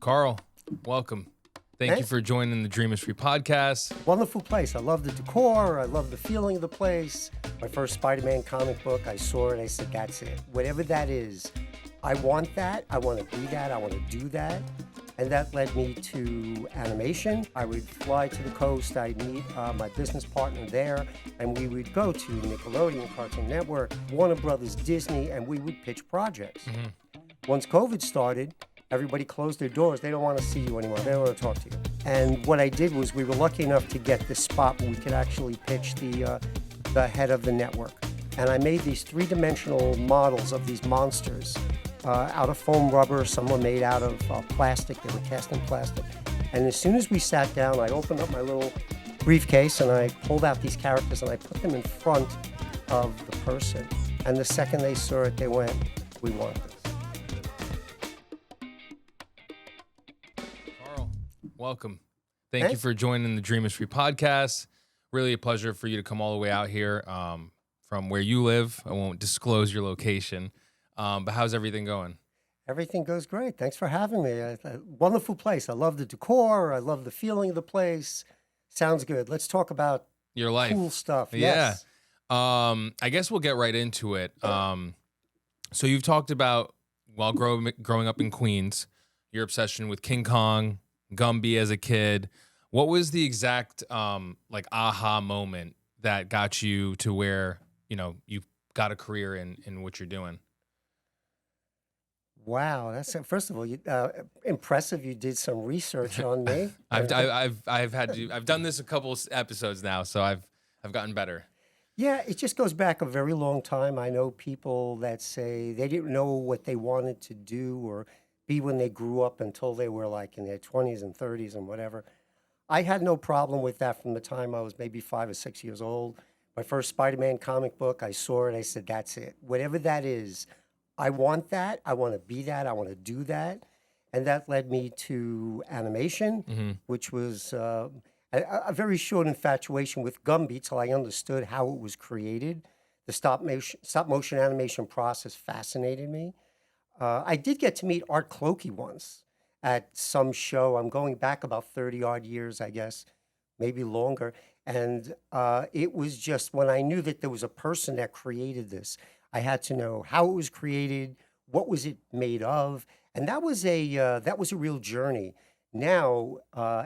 Carl, welcome. Thank you for joining the Dream is Free podcast. Wonderful place. I love the decor. I love the feeling of the place. My first Spider-Man comic book, I saw it. I said, that's it. Whatever that is, I want that. I want to be that. I want to do that. And that led me to animation. I would fly to the coast. I'd meet my business partner there, and we would go to Nickelodeon, Cartoon Network, Warner Brothers, Disney, and we would pitch projects. Once COVID started, everybody closed their doors. They don't want to see you anymore. They don't want to talk to you. And what I did was we were lucky enough to get this spot where we could actually pitch the head of the network. And I made these three-dimensional models of these monsters out of foam rubber. Some were made out of plastic. They were cast in plastic. And as soon as we sat down, I opened up my little briefcase and I pulled out these characters and I put them in front of the person. And the second they saw it, they went, we want this. Carl, welcome. Thank you for joining the Dream is Free podcast. Really a pleasure for you to come all the way out here from where you live. I won't disclose your location. But how's everything going? Everything goes great. Thanks for having me. Wonderful place. I love the decor. I love the feeling of the place. Sounds good. Let's talk about your life. Cool stuff. Yeah. Yes. I guess we'll get right into it. So you've talked about while growing up in Queens, your obsession with King Kong, Gumby as a kid. What was the exact aha moment that got you to where you got a career in what you're doing? Wow, that's first of all, impressive. You did some research on me. I've done this a couple episodes now, so I've gotten better. Yeah, it just goes back a very long time. I know people that say they didn't know what they wanted to do or be when they grew up until they were like in their 20s and 30s and whatever. I had no problem with that from the time I was maybe 5 or 6 years old. My first Spider-Man comic book, I saw it. I said, that's it. Whatever that is, I want that. I want to be that. I want to do that. And that led me to animation, which was a very short infatuation with Gumby till I understood how it was created. The stop motion animation process fascinated me. I did get to meet Art Clokey once at some show. I'm going back about 30 odd years, I guess, maybe longer. And it was just when I knew that there was a person that created this, I had to know how it was created, what was it made of, and that was a real journey. Now,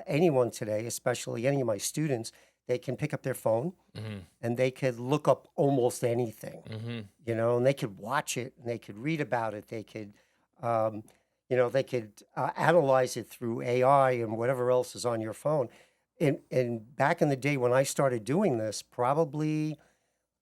anyone today, especially any of my students, they can pick up their phone and they could look up almost anything, and they could watch it and they could read about it. They could, analyze it through AI and whatever else is on your phone. And back in the day when I started doing this, probably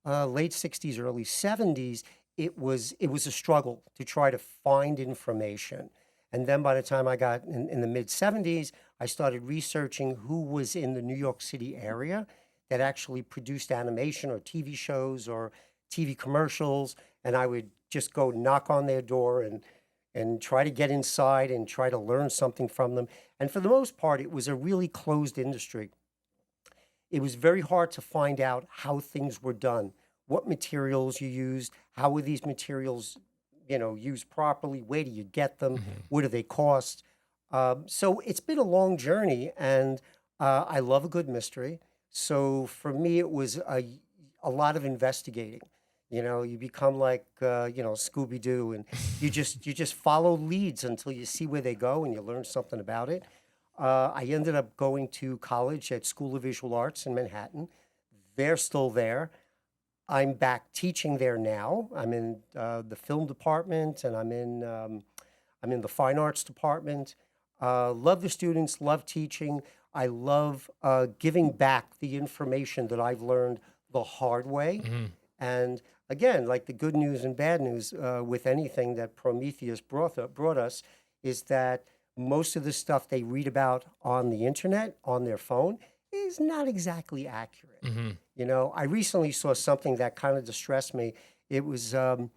late 60s, early 70s, it was a struggle to try to find information. And then by the time I got in the mid 70s, I started researching who was in the New York City area that actually produced animation or TV shows or TV commercials. And I would just go knock on their door and try to get inside and try to learn something from them. And for the most part, it was a really closed industry. It was very hard to find out how things were done, what materials you used, how were these materials, used properly, where do you get them, what do they cost? So it's been a long journey, and I love a good mystery. So for me, it was a lot of investigating. You become like, Scooby-Doo, and you just follow leads until you see where they go and you learn something about it. I ended up going to college at School of Visual Arts in Manhattan. They're still there. I'm back teaching there now. I'm in the film department, and I'm in the fine arts department. Love the students, love teaching. I love giving back the information that I've learned the hard way. And again, like the good news and bad news with anything that Prometheus brought us is that most of the stuff they read about on the internet, on their phone, is not exactly accurate. I recently saw something that kind of distressed me. It was an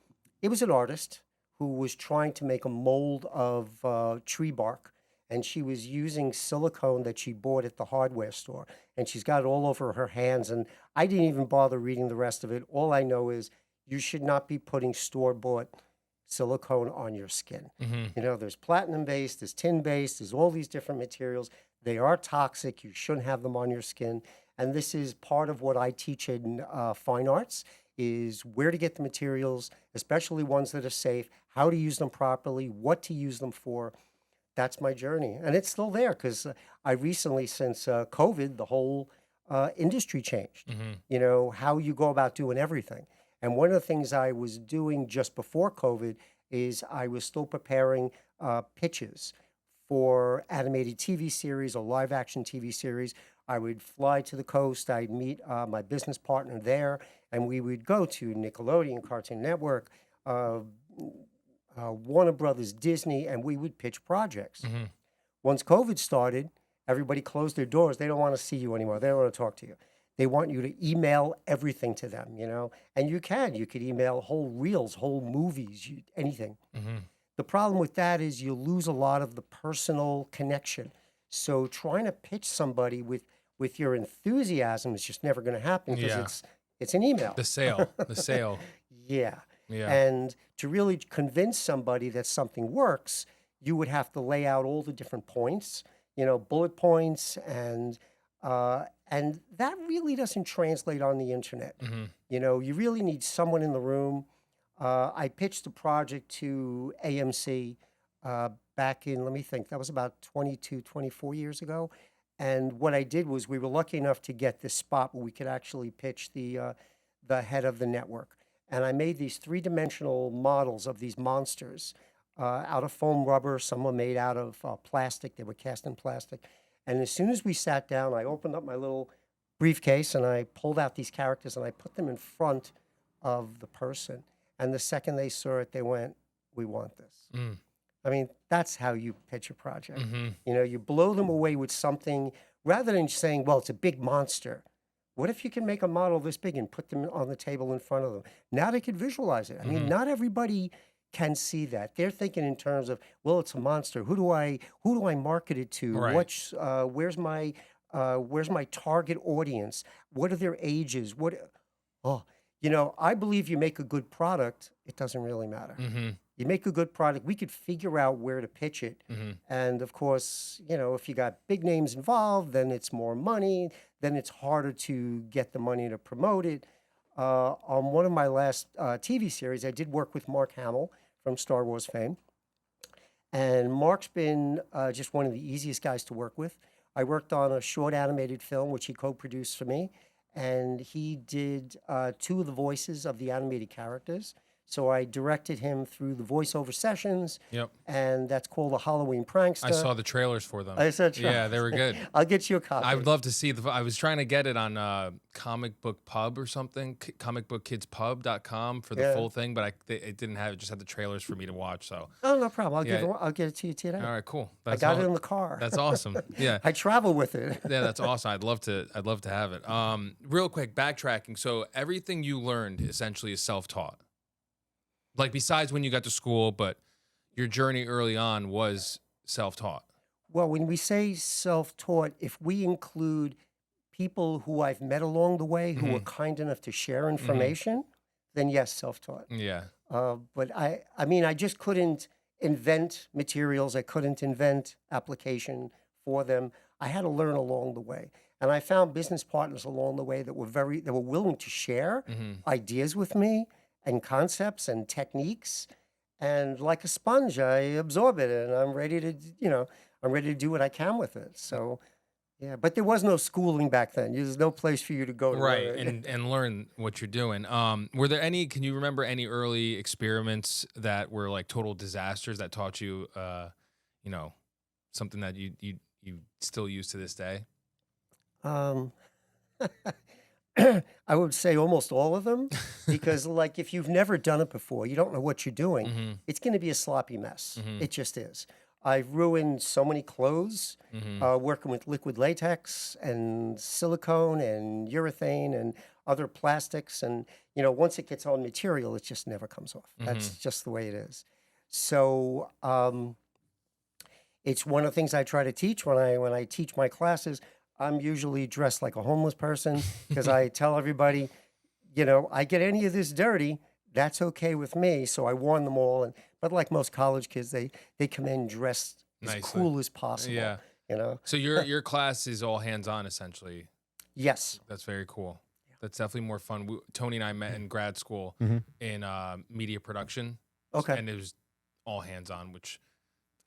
artist who was trying to make a mold of tree bark, and she was using silicone that she bought at the hardware store, and she's got it all over her hands, and I didn't even bother reading the rest of it. All I know is you should not be putting store-bought silicone on your skin. Mm-hmm. You know, there's platinum based, there's tin based, there's all these different materials. They are toxic. You shouldn't have them on your skin. And this is part of what I teach in fine arts, is where to get the materials, especially ones that are safe, how to use them properly, what to use them for. That's my journey. And it's still there because I recently, since COVID, the whole industry changed. Mm-hmm. You know, how you go about doing everything. And one of the things I was doing just before COVID is I was still preparing pitches for animated TV series or live action TV series. I would fly to the coast, I'd meet my business partner there, and we would go to Nickelodeon, Cartoon Network, Warner Brothers, Disney, and we would pitch projects. Mm-hmm. Once COVID started, everybody closed their doors. They don't want to see you anymore. They don't want to talk to you. They want you to email everything to them, you know? And you could email whole reels, whole movies, anything. Mm-hmm. The problem with that is you lose a lot of the personal connection. So trying to pitch somebody with your enthusiasm is just never going to happen because it's an email. The sale. Yeah. Yeah. And to really convince somebody that something works, you would have to lay out all the different points, you know, bullet points, and that really doesn't translate on the internet. Mm-hmm. You know, you really need someone in the room. I pitched a project to AMC back in, let me think, that was about 22, 24 years ago. And what I did was we were lucky enough to get this spot where we could actually pitch the head of the network. And I made these three-dimensional models of these monsters out of foam rubber. Some were made out of plastic. They were cast in plastic. And as soon as we sat down, I opened up my little briefcase and I pulled out these characters and I put them in front of the person. And the second they saw it, they went, "We want this." Mm. I mean, that's how you pitch a project. Mm-hmm. You know, you blow them away with something rather than saying, well, it's a big monster. What if you can make a model this big and put them on the table in front of them? Now they could visualize it. I mean, not everybody can see that. They're thinking in terms of, well, it's a monster. Who do I market it to? Right. Where's my target audience? What are their ages? You know, I believe you make a good product, it doesn't really matter. Mm-hmm. You make a good product, we could figure out where to pitch it. Mm-hmm. And of course, you know, if you got big names involved, then it's more money, then it's harder to get the money to promote it. On one of my last TV series, I did work with Mark Hamill from Star Wars fame. And Mark's been just one of the easiest guys to work with. I worked on a short animated film, which he co-produced for me. And he did two of the voices of the animated characters. So I directed him through the voiceover sessions. Yep. And that's called The Halloween Prankster. I saw the trailers for them. Yeah, they were good. I'll get you a copy. I would love to see I was trying to get it on Comic Book Pub or something, comicbookkidspub.com for the full thing, but it didn't have it. Just had the trailers for me to watch. So. Oh, no problem. I'll get it to you today. All right, cool. I got it in the car. That's awesome. Yeah. I travel with it. Yeah, that's awesome. I'd love to have it. Real quick, backtracking. So everything you learned essentially is self-taught. Like besides when you got to school, but your journey early on was self-taught. Well, when we say self-taught, if we include people who I've met along the way who were kind enough to share information, then yes, self-taught. Yeah. But I mean, I just couldn't invent materials. I couldn't invent application for them. I had to learn along the way. And I found business partners along the way that were willing to share ideas with me and concepts and techniques. And like a sponge, I absorb it and I'm ready to do what I can with it. So, yeah, but there was no schooling back then. There's no place for you to go to learn. and learn what you're doing. Were there can you remember any early experiments that were like total disasters that taught you, something that you still use to this day? I would say almost all of them, because like if you've never done it before, you don't know what you're doing, it's going to be a sloppy mess. It just is. I've ruined so many clothes working with liquid latex and silicone and urethane and other plastics. And, once it gets on material, it just never comes off. That's just the way it is. So it's one of the things I try to teach when I teach my classes. I'm usually dressed like a homeless person because I tell everybody, I get any of this dirty, that's okay with me. So I warned them all. But like most college kids, they come in dressed as Nicely. cool as possible. Yeah. You know. So your class is all hands on essentially. Yes. That's very cool. That's definitely more fun. Tony and I met in grad school in media production. Okay. And it was all hands on, which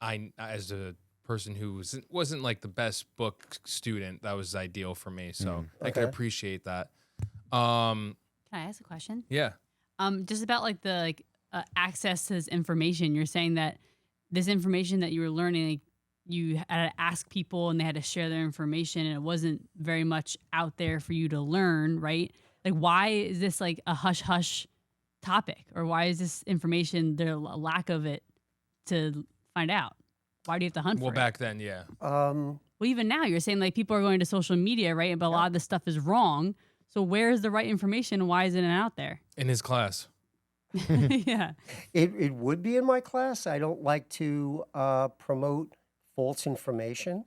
I, as a person who wasn't like the best book student, that was ideal for me. So I could appreciate that. Can I ask a question? Yeah. Just about like the access to this information. You're saying that this information that you were learning, like, you had to ask people and they had to share their information, and it wasn't very much out there for you to learn, right? Like, why is this like a hush hush topic, or why is this information there a lack of it to find out? Why do you have to hunt for it? Well, back then, yeah. Well, even now, you're saying like people are going to social media, right? But a lot of this stuff is wrong. So where is the right information, and why isn't it out there? In his class. Yeah. It would be in my class. I don't like to promote false information.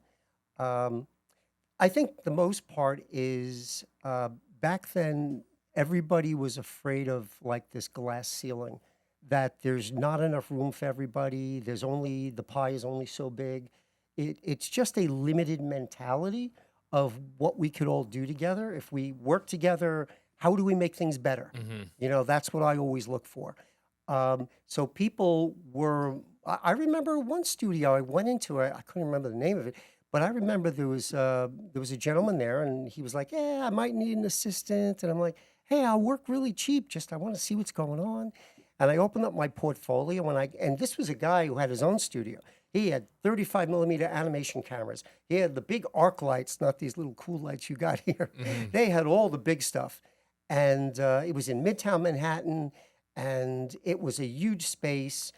I think the most part is back then, everybody was afraid of like this glass ceiling, that there's not enough room for everybody. The pie is only so big. It's just a limited mentality of what we could all do together. If we work together, how do we make things better? You know, that's what I always look for. So people were, I remember one studio I went into, I couldn't remember the name of it, but I remember there was a gentleman there, and he was like, yeah, I might need an assistant. And I'm like, hey, I'll work really cheap. Just, I want to see what's going on. And I opened up my portfolio, and this was a guy who had his own studio. He had 35 millimeter animation cameras. He had the big arc lights, not these little cool lights you got here. They had all the big stuff. And it was in Midtown Manhattan, and it was a huge space,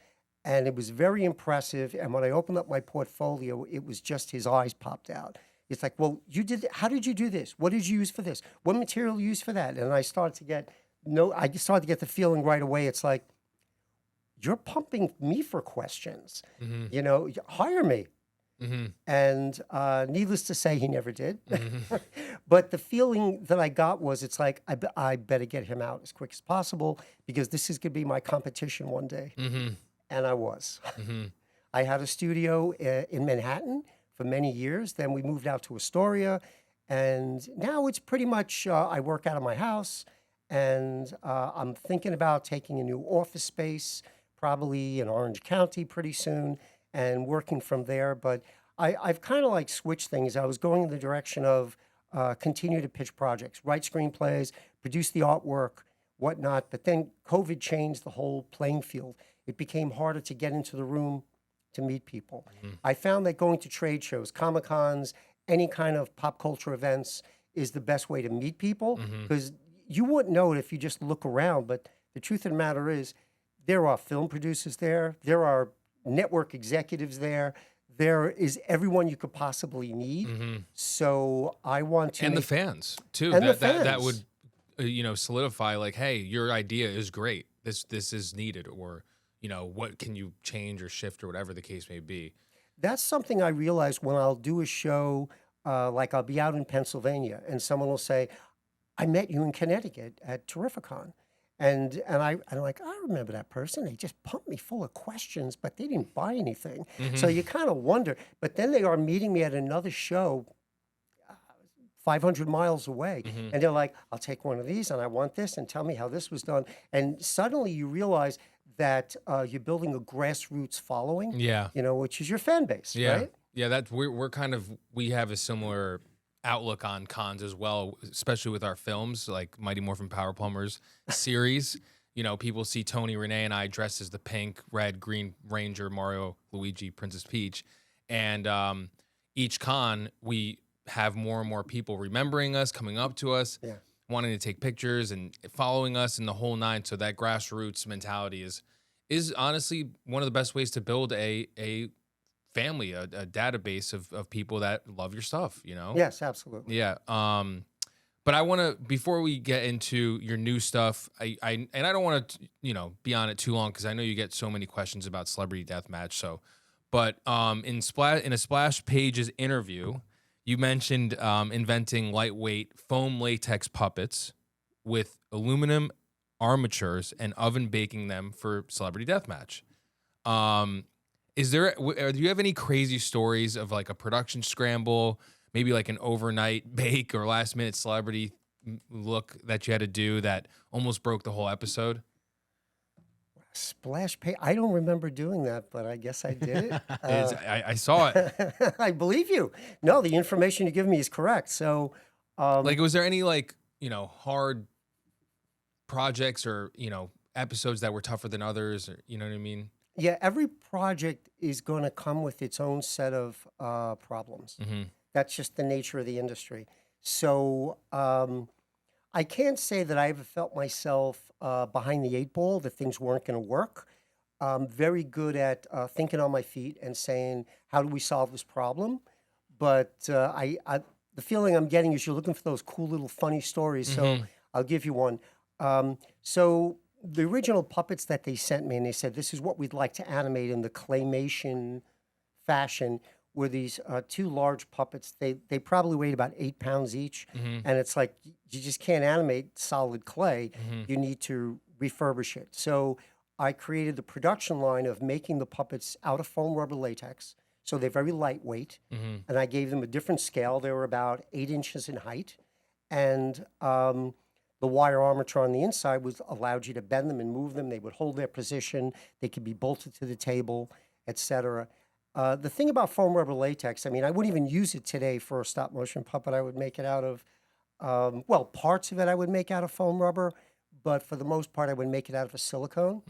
and it was very impressive. And when I opened up my portfolio, it was just his eyes popped out. It's like, well, how did you do this? What did you use for this? What material you use for that? And I started to get the feeling right away. It's like, you're pumping me for questions. You know, hire me. And needless to say, he never did. But the feeling that I got was, it's like, I better get him out as quick as possible, because this is going to be my competition one day. And I was. I had a studio in Manhattan for many years. Then we moved out to Astoria. And now it's pretty much, I work out of my house. And I'm thinking about taking a new office space, probably in Orange County pretty soon, and working from there. But I've kind of like switched things. I was going in the direction of continue to pitch projects, write screenplays, produce the artwork, whatnot. But then COVID changed the whole playing field. It became harder to get into the room to meet people. I found that going to trade shows, Comic-Cons, any kind of pop culture events is the best way to meet people, because you wouldn't know it if you just look around. But the truth of the matter is, there are film producers there. There are network executives there. There is everyone you could possibly need. So I want to, and the fans too. And that would solidify, like, hey, your idea is great. This is needed, or what can you change or shift, or whatever the case may be. That's something I realized when I'll do a show, like I'll be out in Pennsylvania, and someone will say, I met you in Connecticut at Terrificon. And I'm like, I remember that person. They just pumped me full of questions, but they didn't buy anything. So you kind of wonder. But then they are meeting me at another show 500 miles away. And they're like, I'll take one of these, and I want this, and tell me how this was done. And suddenly you realize that you're building a grassroots following, which is your fan base, right? Yeah, we have a similar outlook on cons as well, especially with our films, like Mighty Morphin Power Plumbers series. People see Tony, Renee, and I dressed as the pink, red, green Ranger, Mario, Luigi, Princess Peach. And each con, we have more and more people remembering us, coming up to us, wanting to take pictures and following us in the whole nine. So that grassroots mentality is honestly one of the best ways to build a family, a database of people that love your stuff, Yes, absolutely. Yeah. But I want to, before we get into your new stuff, I don't want to, be on it too long, because I know you get so many questions about Celebrity Deathmatch. So, but in a Splash Pages interview, you mentioned inventing lightweight foam latex puppets with aluminum armatures and oven baking them for Celebrity Deathmatch. Do you have any crazy stories of like a production scramble, maybe like an overnight bake or last minute celebrity look that you had to do that almost broke the whole episode? Splash pay. I don't remember doing that, but I guess I did it. I saw it. I believe you. No, the information you give me is correct. So, Like, was there any like, hard projects or, episodes that were tougher than others, or, you know what I mean? yeah, every project is going to come with its own set of problems. That's just the nature of the industry. So I can't say that I ever felt myself behind the eight ball, that things weren't going to work. I'm very good at thinking on my feet and saying, how do we solve this problem? But the feeling I'm getting is you're looking for those cool little funny stories. So I'll give you one. So the original puppets that they sent me, and they said, this is what we'd like to animate in the claymation fashion, were these two large puppets. They probably weighed about 8 pounds each. And it's like, you just can't animate solid clay. You need to refurbish it. So I created the production line of making the puppets out of foam rubber latex. So they're very lightweight. And I gave them a different scale. They were about 8 inches in height. And the wire armature on the inside allowed you to bend them and move them. They would hold their position. They could be bolted to the table, etc. The thing about foam rubber latex, I mean, I wouldn't even use it today for a stop motion puppet. I would make it out of, parts of it I would make out of foam rubber, but for the most part, I would make it out of a silicone.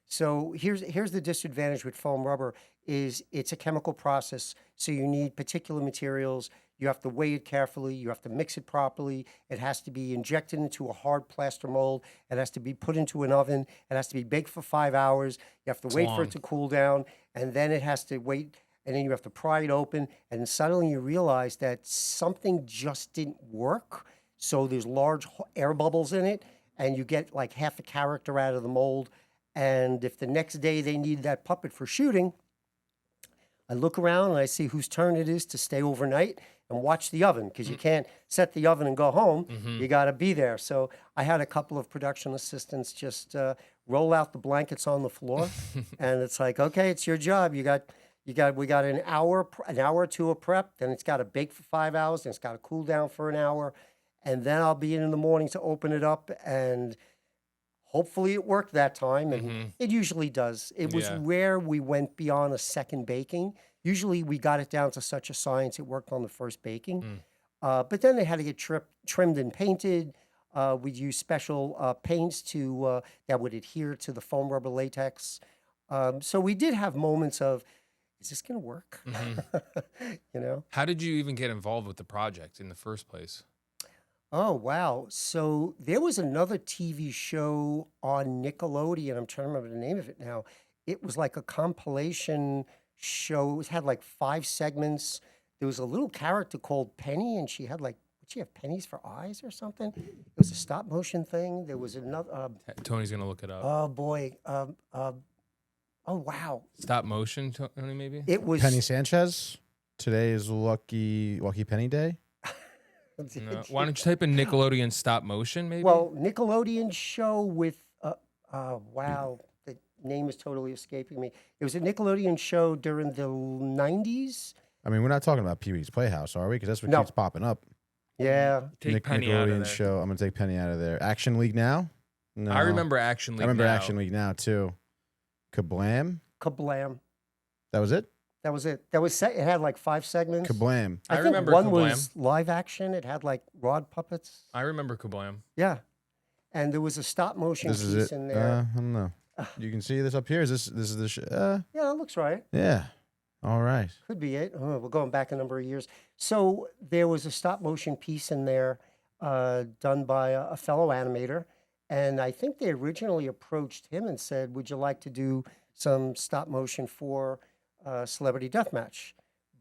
So here's the disadvantage with foam rubber is it's a chemical process. So you need particular materials. You have to weigh it carefully. You have to mix it properly. It has to be injected into a hard plaster mold. It has to be put into an oven. It has to be baked for 5 hours. You have to wait for it to cool down, and then it has to wait, and then you have to pry it open, and then suddenly you realize that something just didn't work. So there's large air bubbles in it, and you get like half a character out of the mold. And if the next day they need that puppet for shooting, I look around and I see whose turn it is to stay overnight and watch the oven, because you can't set the oven and go home. You got to be there. So I had a couple of production assistants just roll out the blankets on the floor, and it's like, okay, it's your job. We got an hour or two of prep. Then it's got to bake for 5 hours. Then it's got to cool down for an hour, and then I'll be in the morning to open it up, and hopefully it worked that time, and it usually does. It was rare we went beyond a second baking. Usually we got it down to such a science it worked on the first baking. But then they had to get trimmed and painted. We'd use special paints that would adhere to the foam rubber latex. So we did have moments of, is this going to work? How did you even get involved with the project in the first place? Oh, wow. So there was another TV show on Nickelodeon. I'm trying to remember the name of it now. It was like a compilation show. It had like 5 segments. There was a little character called Penny, and she had like, did she have pennies for eyes or something? It was a stop motion thing. There was another. Tony's going to look it up. Oh, boy. Oh, wow. Stop motion, Tony, maybe? It was Penny Sanchez. Today is Lucky Penny Day. No. Why don't you type in Nickelodeon stop motion, maybe? Well, Nickelodeon show with, wow, the name is totally escaping me. It was a Nickelodeon show during the 90s. I mean, we're not talking about Pee-wee's Playhouse, are we? Because that's what keeps popping up. Yeah. Take Penny out of there. Show. I'm going to take Penny out of there. Action League Now? No. I remember Action League Now. I remember Action League Now, too. Kablam? Kablam. That was it? That was it. It had like 5 segments. Kablam. I think remember one Kablam. was live action. It had like rod puppets. I remember Kablam. Yeah. And there was a stop motion piece in there. I don't know. You can see this up here. This is the Yeah, it looks right. Yeah. All right. Could be it. Oh, we're going back a number of years. So there was a stop motion piece in there done by a fellow animator. And I think they originally approached him and said, would you like to do some stop motion for Celebrity Deathmatch?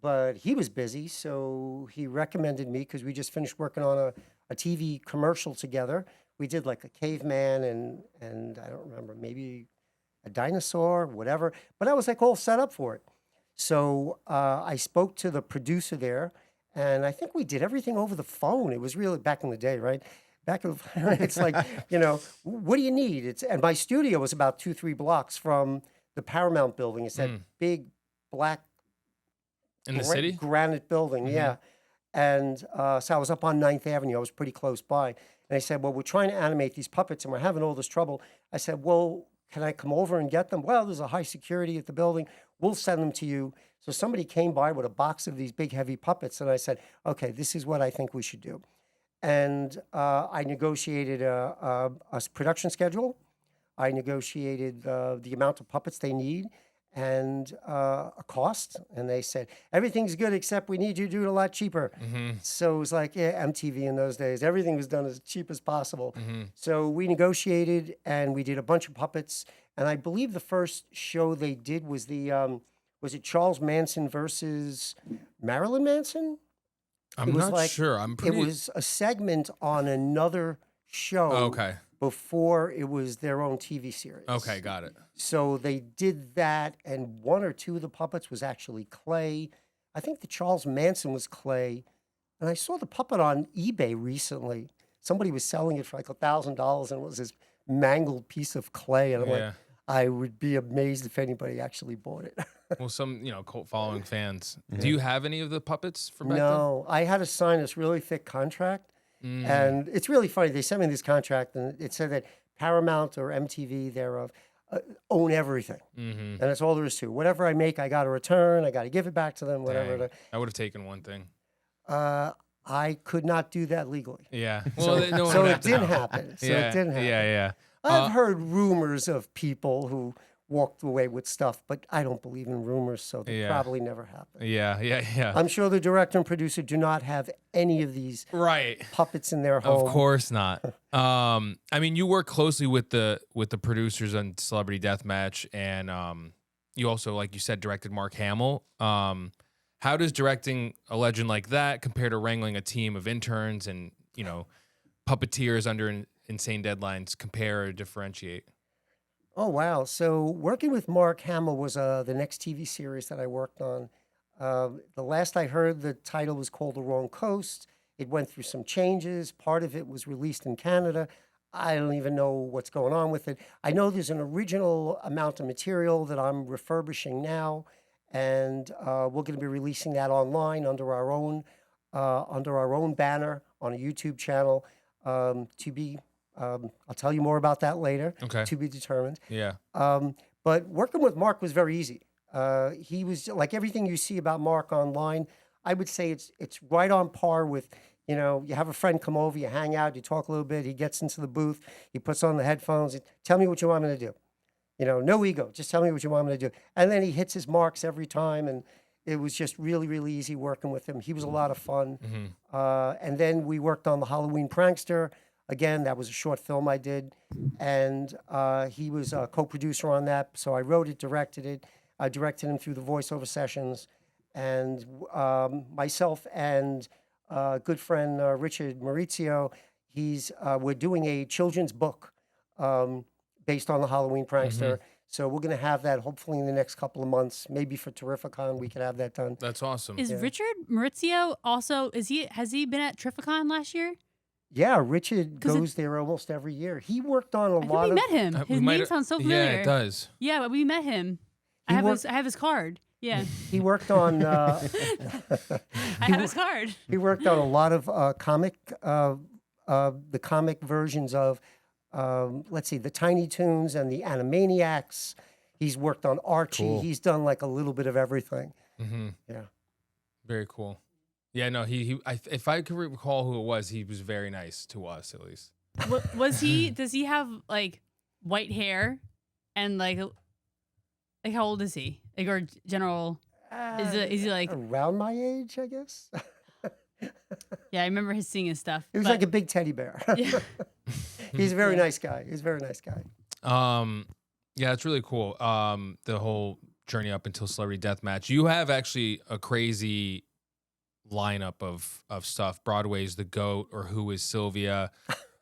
But he was busy, so he recommended me, because we just finished working on a TV commercial together. We did like a caveman and I don't remember, maybe a dinosaur, whatever. But I was like all set up for it. So I spoke to the producer there, and I think we did everything over the phone. It was really back in the day, right? back of it's like, what do you need? And my studio was about 2-3 blocks from the Paramount building. It's that big black In the city? granite building, yeah. And so I was up on 9th Avenue. I was pretty close by. And I said, well, we're trying to animate these puppets and we're having all this trouble. I said, well, can I come over and get them? Well, there's a high security at the building. We'll send them to you. So somebody came by with a box of these big, heavy puppets. And I said, okay, this is what I think we should do. And I negotiated a production schedule. I negotiated the amount of puppets they need and a cost. And they said, everything's good except we need you to do it a lot cheaper. So it was like, yeah, MTV in those days. Everything was done as cheap as possible. So we negotiated and we did a bunch of puppets. And I believe the first show they did was was it Charles Manson versus Marilyn Manson? I'm not sure. It was a segment on another show before it was their own TV series. Okay, got it. So they did that, and 1 or 2 of the puppets was actually clay. I think the Charles Manson was clay. And I saw the puppet on eBay recently. Somebody was selling it for like $1,000, and it was this mangled piece of clay. And I'm like, I would be amazed if anybody actually bought it. Well, some, cult following fans. Do you have any of the puppets from back No, I had to sign this really thick contract. And it's really funny. They sent me this contract, and it said that Paramount or MTV thereof own everything. And that's all there is to it. Whatever I make, I got to return. I got to give it back to them, whatever. I would have taken one thing. I could not do that legally. Yeah. Well, so it didn't happen. So yeah. it didn't happen. Yeah. I've heard rumors of people who walked away with stuff, but I don't believe in rumors, so they probably never happened. Yeah. I'm sure the director and producer do not have any of these puppets in their home. Of course not. I mean, you work closely with the producers on Celebrity Deathmatch, and you also, like you said, directed Mark Hamill. How does directing a legend like that compare to wrangling a team of interns and puppeteers under insane deadlines compare or differentiate? Oh, wow. So working with Mark Hamill was the next TV series that I worked on. The last I heard, the title was called The Wrong Coast. It went through some changes. Part of it was released in Canada. I don't even know what's going on with it. I know there's an original amount of material that I'm refurbishing now, and we're going to be releasing that online under our own banner on a YouTube channel to be. I'll tell you more about that later. Okay. To be determined. Yeah. But working with Mark was very easy. He was like everything you see about Mark online. I would say it's right on par with, you have a friend come over, you hang out, you talk a little bit. He gets into the booth, he puts on the headphones. Tell me what you want me to do. No ego. Just tell me what you want me to do. And then he hits his marks every time. And it was just really, really easy working with him. He was a lot of fun. And then we worked on The Halloween Prankster. Again, that was a short film I did, and he was a co-producer on that. So I wrote it, directed it. I directed him through the voiceover sessions, and myself and good friend Richard Maurizio, we're doing a children's book based on the Halloween Prankster. So we're going to have that hopefully in the next couple of months. Maybe for Terrificon, we can have that done. That's awesome. Is Richard Maurizio also? Has he been at Terrificon last year? Yeah, Richard goes there almost every year. He worked on a lot of... we met him. His name sounds so familiar. Yeah, it does. Yeah, but we met him. I have his card. Yeah. He worked on... I have his card. He worked on a lot of the comic versions of, let's see, the Tiny Toons and the Animaniacs. He's worked on Archie. Cool. He's done like a little bit of everything. Yeah. Very cool. Yeah, no, if I could recall who it was, he was very nice to us, at least. Was he? Does he have like white hair, and like how old is he? Like, or general? Is he like around my age? I guess. Yeah, I remember seeing his stuff. He was like a big teddy bear. Yeah. He's a very nice guy. He's a very nice guy. Yeah, it's really cool. The whole journey up until Celebrity Deathmatch. You have actually a crazy lineup of stuff. Broadway's The Goat, or Who is Sylvia,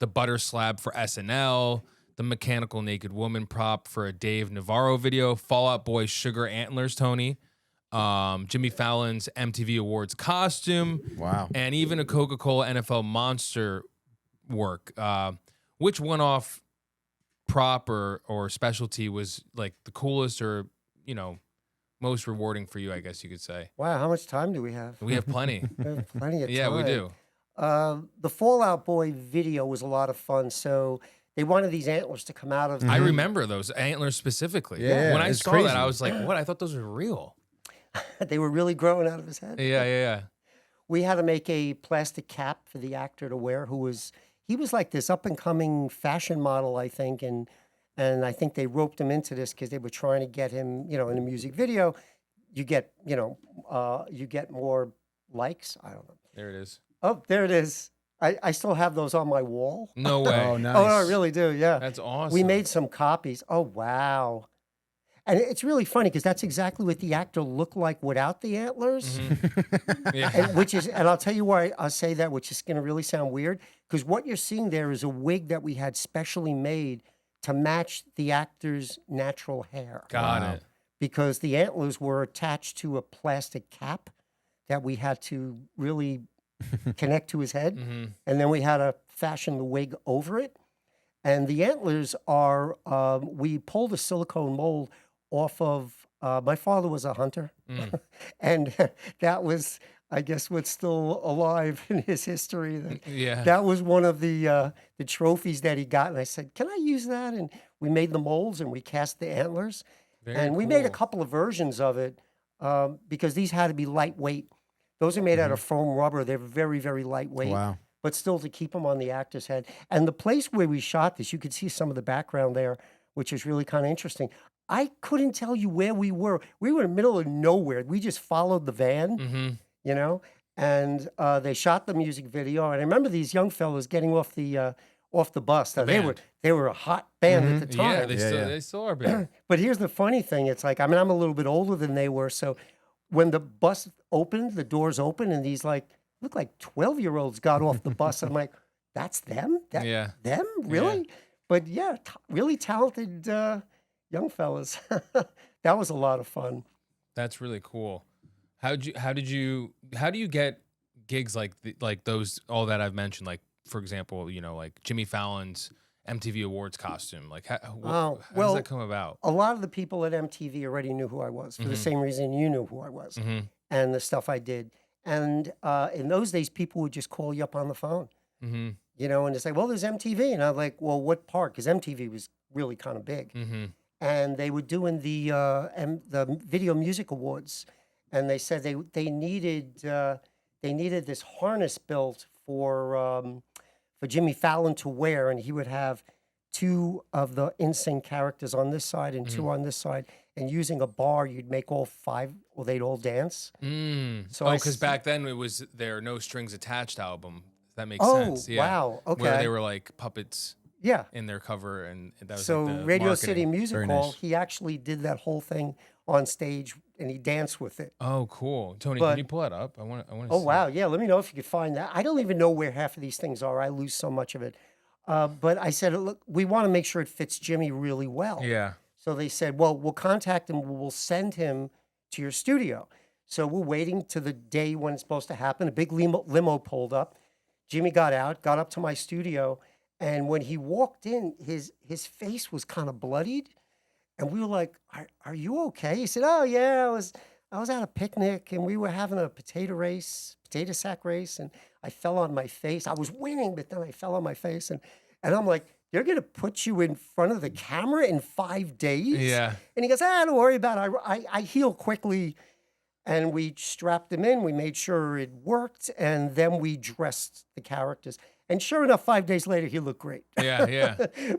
the butter slab for SNL, the mechanical naked woman prop for a Dave Navarro video, Fall Out Boy sugar antlers, Tony, Jimmy Fallon's MTV Awards costume, wow, and even a Coca-Cola NFL Monster work, which one-off prop or specialty was like the coolest or, you know, most rewarding for you, I guess you could say? Wow, how much time do we have? We have plenty. We have plenty of time. Yeah, we do. The Fallout Boy video was a lot of fun. So they wanted these antlers to come out of. I remember those antlers specifically. Yeah, When I it's saw crazy. that, I was like, what? I thought those were real. They were really growing out of his head. Yeah. We had to make a plastic cap for the actor to wear, he was like this up and coming fashion model, I think, and I think they roped him into this because they were trying to get him, you know, in a music video. You get, you get more likes. I don't know. There it is. Oh, there it is. I still have those on my wall. No way. Oh, nice. Oh, no, I really do. Yeah. That's awesome. We made some copies. Oh, wow. And it's really funny because that's exactly what the actor looked like without the antlers. Yeah. And I'll tell you why I say that, which is going to really sound weird, because what you're seeing there is a wig that we had specially made to match the actor's natural hair. Got Wow. it. Because the antlers were attached to a plastic cap that we had to really connect to his head. And then we had to fashion the wig over it. And the antlers are, we pulled a silicone mold off of, my father was a hunter. And that was, I guess, what's still alive in his history. Yeah. That was one of the trophies that he got. And I said, can I use that? And we made the molds and we cast the antlers. Very And we made a cool. couple of versions of it because these had to be lightweight. Those are made out of foam rubber. They're very, very lightweight. Wow. But still to keep them on the actor's head. And the place where we shot this, you could see some of the background there, which is really kind of interesting. I couldn't tell you where we were. We were in the middle of nowhere. We just followed the van, you know, and they shot the music video. And I remember these young fellows getting off the bus. Now, band. they were a hot band at the time. Yeah, they still are big. But here's the funny thing. It's like, I mean, I'm a little bit older than they were. So when the bus opened, the doors opened, and these look like 12-year-olds got off the bus. I'm like, that's them? Yeah. Them? Really? But yeah, really talented young fellas. That was a lot of fun. That's really cool. How do you get gigs like those, all that I've mentioned? Like, for example, you know, like Jimmy Fallon's MTV Awards costume. Like, how does that come about? A lot of the people at MTV already knew who I was for the same reason you knew who I was and the stuff I did. And in those days, people would just call you up on the phone, you know, and they say, well, there's MTV. And I'm like, well, what part? Because MTV was really kind of big. And they were doing the Video Music Awards. And they said they needed this harness built for Jimmy Fallon to wear. And he would have 2 of the NSYNC characters on this side and 2 on this side. And using a bar, you'd make all 5, or they'd all dance. So because back then it was their No Strings Attached album. That makes Oh, sense. Yeah. wow. Okay. Where they were like puppets Yeah. in their cover, and that was So like the Radio marketing. City Music Very Hall, nice. he actually did that whole thing on stage, and he danced with it. Oh, cool, Tony. But- can you pull that up? I want to. Oh, wow. Yeah, let me know if you could find that. I don't even know where half of these things are. I lose so much of it. But I said, look, we want to make sure it fits Jimmy really well. Yeah. So they said, well, we'll contact him. We'll send him to your studio. So we're waiting to the day when it's supposed to happen. A big limo pulled up. Jimmy got out, got up to my studio. And when he walked in, his face was kind of bloodied. And we were like, are you okay? He said, oh, yeah, I was at a picnic and we were having a potato sack race. And I fell on my face. I was winning, but then I fell on my face. And I'm like, they're going to put you in front of the camera in 5 days? Yeah. And he goes, don't worry about it. I heal quickly. And we strapped him in. We made sure it worked. And then we dressed the characters. And sure enough, 5 days later, he looked great. Yeah.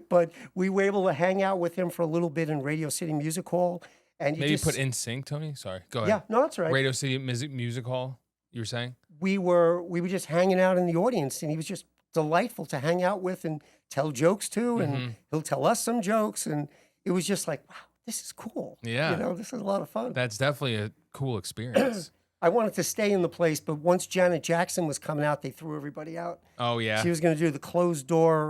But we were able to hang out with him for a little bit in Radio City Music Hall. And Maybe put in sync, Tony. Sorry, go ahead. Yeah, no, that's right. Radio City Music Hall. You were saying? We were just hanging out in the audience, and he was just delightful to hang out with and tell jokes to, and he'll tell us some jokes, and it was just like, wow, this is cool. Yeah. You know, this is a lot of fun. That's definitely a cool experience. I wanted to stay in the place, but once Janet Jackson was coming out, they threw everybody out. Oh yeah. She was going to do the closed door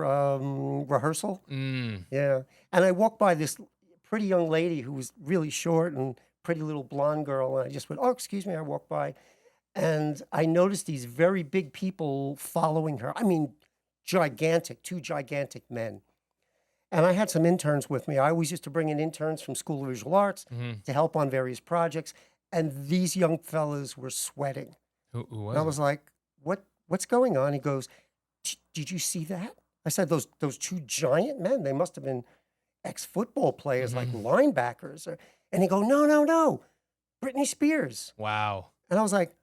rehearsal. Yeah. And I walked by this pretty young lady who was really short and pretty little blonde girl. And I just went, oh, excuse me. I walked by and I noticed these very big people following her. I mean, gigantic, two gigantic men. And I had some interns with me. I always used to bring in interns from School of Visual Arts to help on various projects. And these young fellas were sweating. Who was And I it? was like, what's going on? He goes, did you see that? I said, those two giant men, they must have been ex-football players, like linebackers. And he go, no, Britney Spears. Wow. And I was like,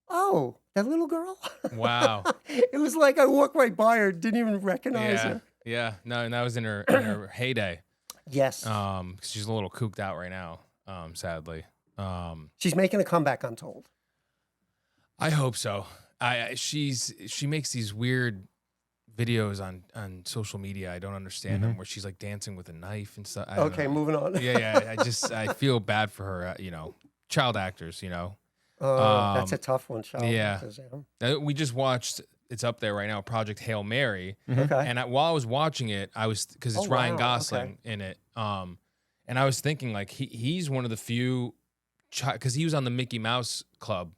oh, that little girl? Wow. It was like I walked right by her, didn't even recognize her. Yeah. No, and that was in her heyday. Yes. She's a little cooped out right now, sadly. She's making a comeback, I'm told. I hope so. She makes these weird videos on social media. I don't understand them, where she's like dancing with a knife and stuff. Okay, moving on. Yeah. I feel bad for her. Child actors. That's a tough one, child. Yeah. actors, We just watched. It's up there right now. Project Hail Mary. Okay. And while I was watching it, because it's Oh, Ryan wow, Gosling in it. And I was thinking like he's one of the few, because he was on the Mickey Mouse Club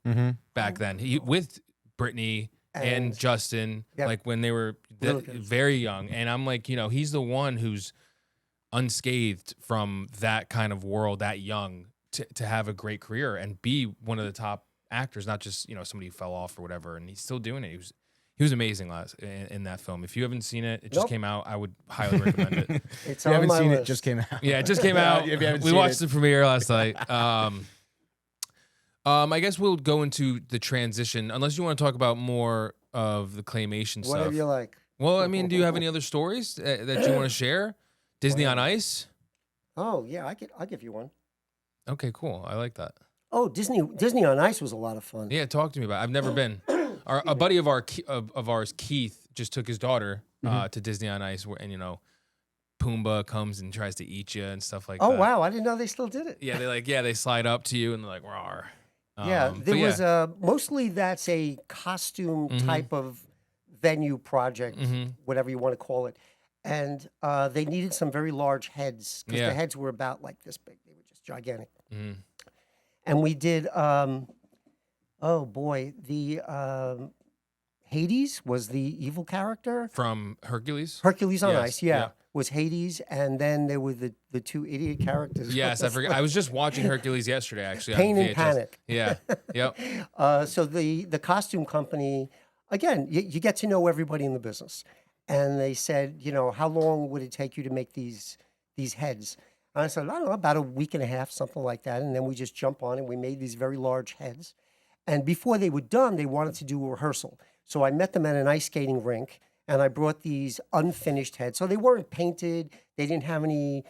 back then. He with Brittany and Justin, Yep. like when they were Really good. very young. And I'm like, he's the one who's unscathed from that kind of world, that young, to have a great career and be one of the top actors, not just somebody who fell off or whatever. And he's still doing it. He was amazing in that film. If you haven't seen it, it just Nope. came out. I would highly recommend it. It's If you on haven't my seen list. it, just came out. Yeah, it just came out. If you haven't We seen watched it. the premiere last night. I guess we'll go into the transition, unless you want to talk about more of the claymation Whatever stuff. you like. Well, I mean, do you have any other stories that you want to share? Disney on Ice? Oh, yeah, I'll give you one. Okay, cool. I like that. Oh, Disney on Ice was a lot of fun. Yeah, talk to me about it. I've never been. A buddy of ours, Keith, just took his daughter to Disney on Ice, and Pumbaa comes and tries to eat you and stuff like that. Oh, wow, I didn't know they still did it. Yeah, they slide up to you and they're like, rawr. Yeah, But there was mostly that's a costume type of venue project, whatever you want to call it. And they needed some very large heads because Yeah. the heads were about like this big. They were just gigantic. Mhm. And we did, oh boy, the Hades was the evil character. From Hercules. Hercules on Yes, Ice, yeah, yeah. was Hades. And then there were the two idiot characters. Yes, I forgot. I was just watching Hercules yesterday, actually. on Pain and VHS. Panic. Yeah. Yep. So the costume company, again, you get to know everybody in the business, and they said, how long would it take you to make these heads? And I said, I don't know, about a week and a half, something like that. And then we just jump on and we made these very large heads. And before they were done, they wanted to do a rehearsal. So I met them at an ice skating rink, and I brought these unfinished heads. So they weren't painted. They didn't have any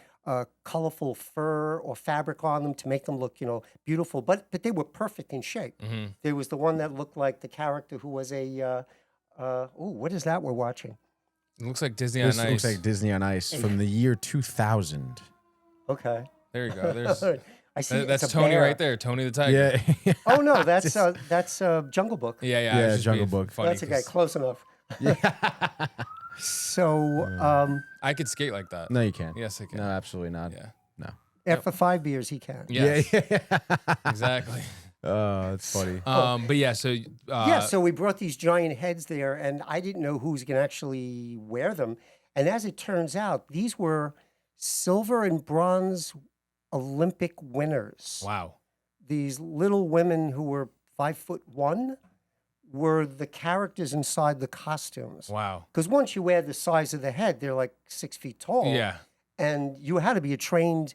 colorful fur or fabric on them to make them look, beautiful. But they were perfect in shape. There was the one that looked like the character who was what is that we're watching? It looks like Disney This on Ice. looks like Disney on Ice from the year 2000. Okay. There you go. There's I see. that's it's a Tony bear. right there. Tony the Tiger. Yeah. Oh no, that's Jungle Book. Yeah. I Yeah, was just Jungle being Book. Funny That's okay. 'cause Close enough. So I could skate like that. No, you can't. Yes, I can. No, absolutely not. Yeah. No. after 5 beers, he can. Yes. Yeah. Exactly. Oh, that's funny. But yeah, so Yeah, so we brought these giant heads there, and I didn't know who was going to actually wear them. And as it turns out, these were silver and bronze Olympic winners. wow. These little women who were 5'1" were the characters inside the costumes. Wow. Because once you add the size of the head, they're like 6 feet tall. Yeah. And you had to be a trained,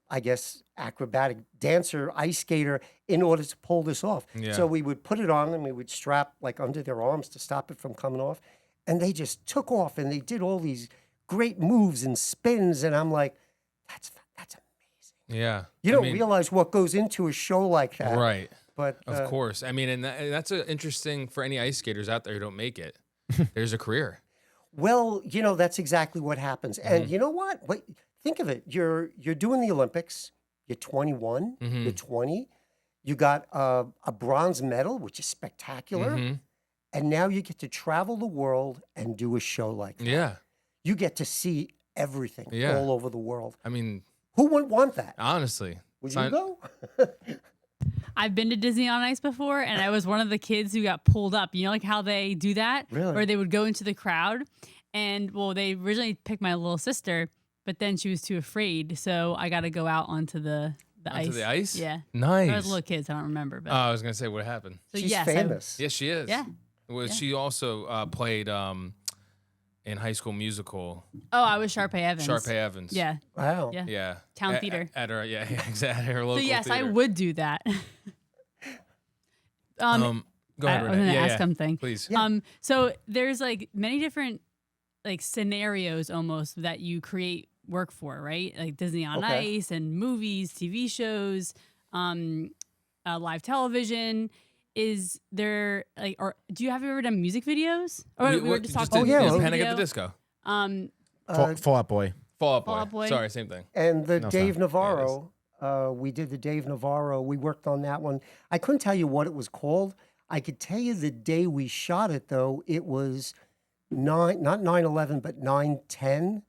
I guess, acrobatic dancer, ice skater in order to pull this off. Yeah. So we would put it on them, we would strap like under their arms to stop it from coming off. And they just took off and they did all these great moves and spins. And I'm like, that's amazing. Yeah. You I don't mean, realize what goes into a show like that. Right. But Of course. I mean, and that's interesting for any ice skaters out there who don't make it. There's a career. well, that's exactly what happens. And Mm-hmm. you know what? Think of it. You're doing the Olympics. You're 21. Mm-hmm. You're 20. You got a bronze medal, which is spectacular. Mhm. And now you get to travel the world and do a show like that. Yeah. You get to see everything Yeah. all over the world. I mean, Who wouldn't want that? honestly. Would sign- you go? I've been to Disney on Ice before, and I was one of the kids who got pulled up. You know, like how they do that? Really? Where they would go into the crowd. And, well, they originally picked my little sister, but then she was too afraid. So I got to go out onto the ice. Onto the ice? Yeah. Nice. I was little kids. I don't remember. But Oh, I was going to say, what happened? so She's yes, famous. Yes, she is. Yeah. Well, Yeah. she also played in High School Musical. Oh, I was Sharpay Evans. Sharpay Evans. Yeah. Wow. Yeah. Yeah. Town theater. At her, yeah, exactly. Her local So yes, I theater. would do that. Go ahead, I was Renee. going to Yeah, ask yeah. something. Please. Yeah. So there's like many different like scenarios almost that you create work for, right? Like Disney on Okay. Ice and movies, TV shows, live television. Is there like, or do you have ever done music videos? Or we were just talking Oh, about yeah, music Panic video. at the Disco. Fall Out Boy. Fall Out Fall Boy. Out Boy. Sorry, same thing. And the No, it's Dave not. Navarro, we did the Dave Navarro. We worked on that one. I couldn't tell you what it was called. I could tell you the day we shot it, though. It was not 9/11, but 9/10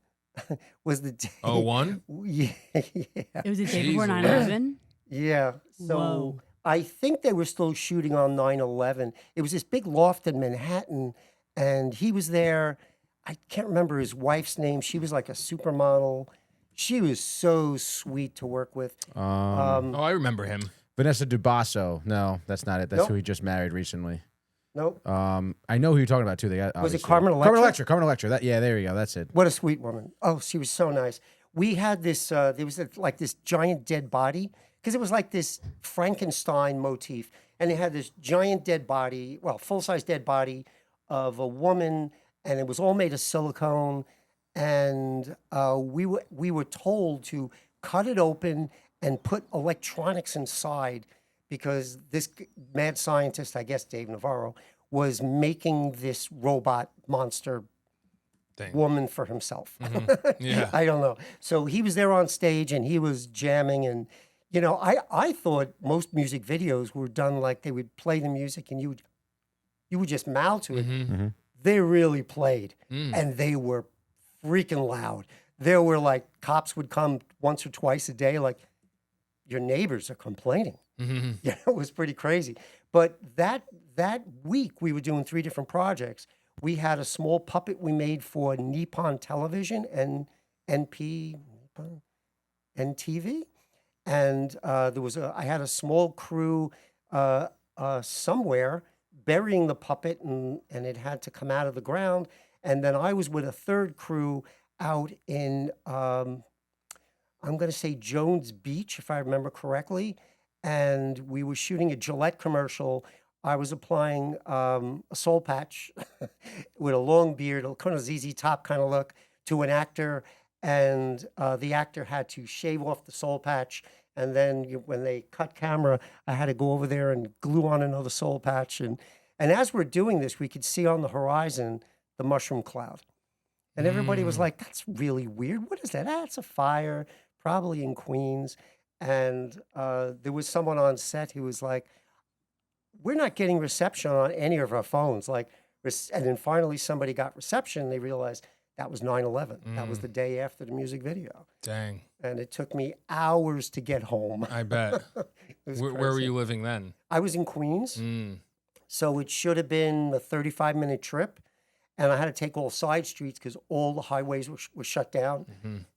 was the day. Oh, one? Yeah, It was a day before Jeez. 9/11. yeah. So Whoa. I think they were still shooting on 9/11. It was this big loft in Manhattan, and he was there. I can't remember his wife's name. She was like a supermodel. She was so sweet to work with. Oh, I remember him. Vanessa Dubasso. No, that's not it. That's Nope. who he just married recently. Nope. I know who you're talking about too. They got Was it obviously- Carmen Carmen Electra? Electra. Carmen Electra. That, yeah, there you go. That's it. What a sweet woman. Oh, she was so nice. We had this, there was like this giant dead body, because it was like this Frankenstein motif. And they had this giant dead body, well, full-size dead body of a woman, and it was all made of silicone. And we were told to cut it open and put electronics inside, because this mad scientist, I guess Dave Navarro, was making this robot monster Thing. woman for himself. Yeah. I don't know. So he was there on stage and he was jamming, and you know, I thought most music videos were done like they would play the music and you would just mouth to it. Mm-hmm. They really played, Mm. and they were freaking loud. There were like cops would come once or twice a day, like your neighbors are complaining. Mm-hmm. Yeah, it was pretty crazy. But that week we were doing 3 different projects. We had a small puppet we made for Nippon Television and NTV, and I had a small crew somewhere burying the puppet, and it had to come out of the ground. And then I was with a third crew out in I'm going to say Jones Beach, if I remember correctly, and we were shooting a Gillette commercial. I was applying a soul patch with a long beard, a kind of ZZ Top kind of look, to an actor, and the actor had to shave off the soul patch. And then when they cut camera, I had to go over there and glue on another soul patch. And as we're doing this, we could see on the horizon the mushroom cloud. And everybody was like, that's really weird. What is that? Ah, it's a fire, probably in Queens. And there was someone on set who was like, we're not getting reception on any of our phones. And then finally somebody got reception. They realized that was 9/11. That was the day after the music video. Dang. And it took me hours to get home. I bet. It was Where were crazy. you living then? I was in Queens. Mm. So So it should have been a 35-minute trip. And I had to take all side streets because all the highways were shut down.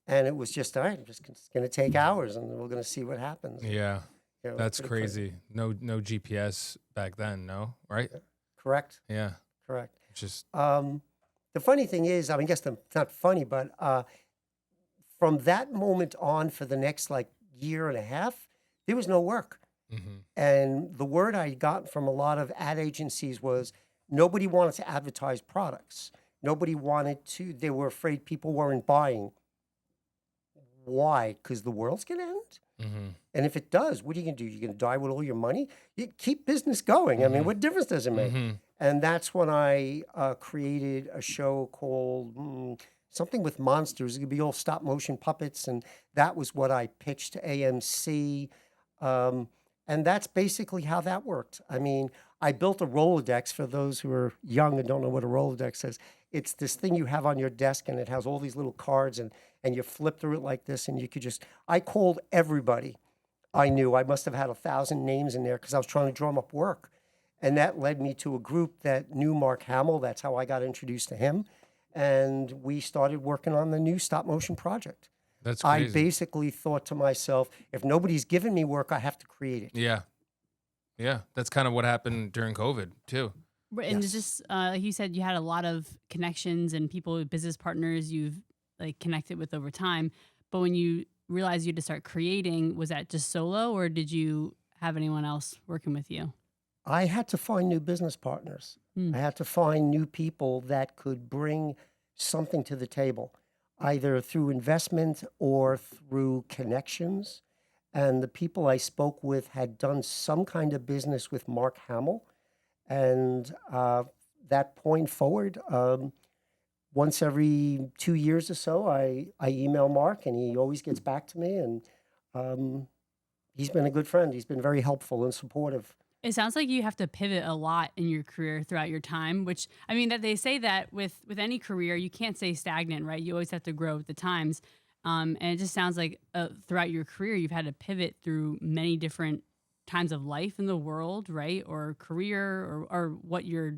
And it was just, all right, I'm just going to take hours and we're going to see what happens. yeah, You know, that's pretty crazy. No GPS back then, no? Right? Correct. Yeah. Correct. Just The funny thing is, I mean, I guess it's not funny, but from that moment on for the next like year and a half, there was no work. And the word I got from a lot of ad agencies was nobody wanted to advertise products. Nobody wanted to, they were afraid people weren't buying. Why? Because the world's going to end? And if it does, what are you going to do? You're going to die with all your money? You keep business going. I mean, what difference does it make? And that's when I created a show called something with monsters. It could be all stop motion puppets. And that was what I pitched to AMC. And that's basically how that worked. I mean, I built a Rolodex for those who are young and don't know what a Rolodex is. It's this thing you have on your desk, and it has all these little cards, and you flip through it like this, and you could just, I called everybody I knew I must have had 1,000 names in there because I was trying to drum up work. And that led me to a group that knew Mark Hamill. That's how I got introduced to him. And we started working on the new stop motion project. That's I crazy. basically thought to myself, if nobody's giving me work, I have to create it. Yeah. Yeah. That's kind of what happened during COVID, too. Right, and Yes. just like you said, you had a lot of connections and people, business partners you've like connected with over time. But when you realized you had to start creating, was that just solo, or did you have anyone else working with you? I had to find new business partners. Hmm. I had to find new people that could bring something to the table, either through investment or through connections. And the people I spoke with had done some kind of business with Mark Hamill. And that point forward, once every 2 years or so, I email Mark, and he always gets back to me. And he's been a good friend. He's been very helpful and supportive. It sounds like you have to pivot a lot in your career throughout your time, which I mean that they say that with any career, you can't stay stagnant, right? You always have to grow with the times. And it just sounds like throughout your career, you've had to pivot through many different times of life in the world, right? Or career or what you're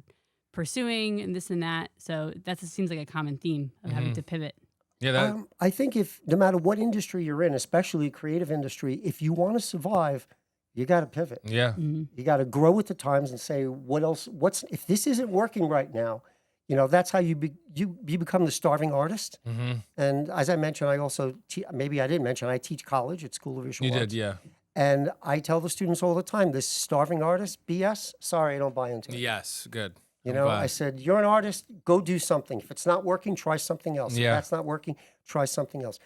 pursuing and this and that. So that just seems like a common theme of having to pivot. Yeah. That. I think if no matter what industry you're in, especially creative industry, if you want to survive, you got to pivot. Yeah. You got to grow with the times and say, what else? What's if this isn't working right now? You know, that's how you become the starving artist. Mm-hmm. And as I mentioned, I also maybe I didn't mention I teach college at School of Visual You Arts. did, yeah. And I tell the students all the time, this starving artist BS. Sorry, I don't buy into it. Yes. Good. You I'm know, glad. I said, you're an artist, go do something. If it's not working, try something else. Yeah. If that's not working, try something else.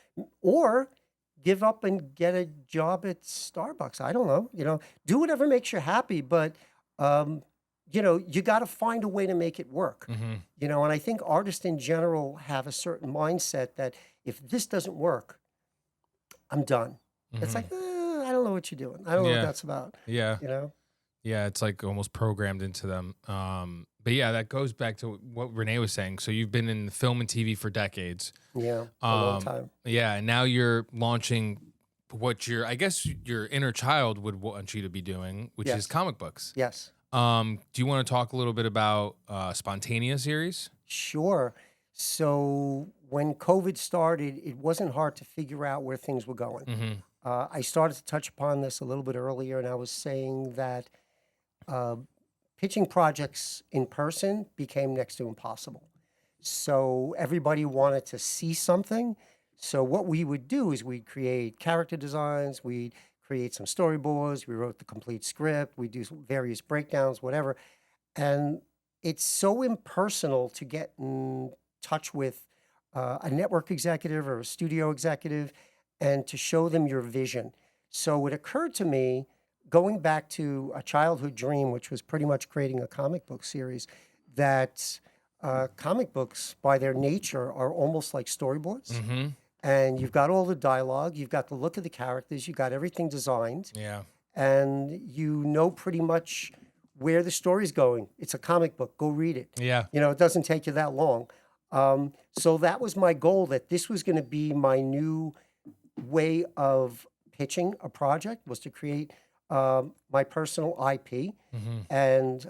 Or give up and get a job at Starbucks. I don't know. You know, do whatever makes you happy, but you know, you got to find a way to make it work. Mm-hmm. You know, and I think artists in general have a certain mindset that if this doesn't work, I'm done. It's like, I don't know what you're doing. I don't know Yeah. what that's about. Yeah. You know? Yeah, it's like almost programmed into them. But yeah, that goes back to what Renee was saying. So you've been in film and TV for decades. Yeah, a long time. Yeah, and now you're launching what I guess your inner child would want you to be doing, which is Yes. comic books. Yes. Do you want to talk a little bit about Spontania series? Sure. So when COVID started, it wasn't hard to figure out where things were going. Mm-hmm. I started to touch upon this a little bit earlier, and I was saying that pitching projects in person became next to impossible. So everybody wanted to see something. So what we would do is we'd create character designs, we'd create some storyboards, we wrote the complete script, we do various breakdowns, whatever. And it's so impersonal to get in touch with a network executive or a studio executive and to show them your vision. So it occurred to me, going back to a childhood dream, which was pretty much creating a comic book series, that comic books, by their nature, are almost like storyboards. Mm-hmm. And you've got all the dialogue, you've got the look of the characters, you've got everything designed, Yeah. and you know pretty much where the story's going. It's a comic book, go read it. Yeah. You know, it doesn't take you that long. So that was my goal, that this was going to be my new way of pitching a project, was to create my personal IP. Mm-hmm. And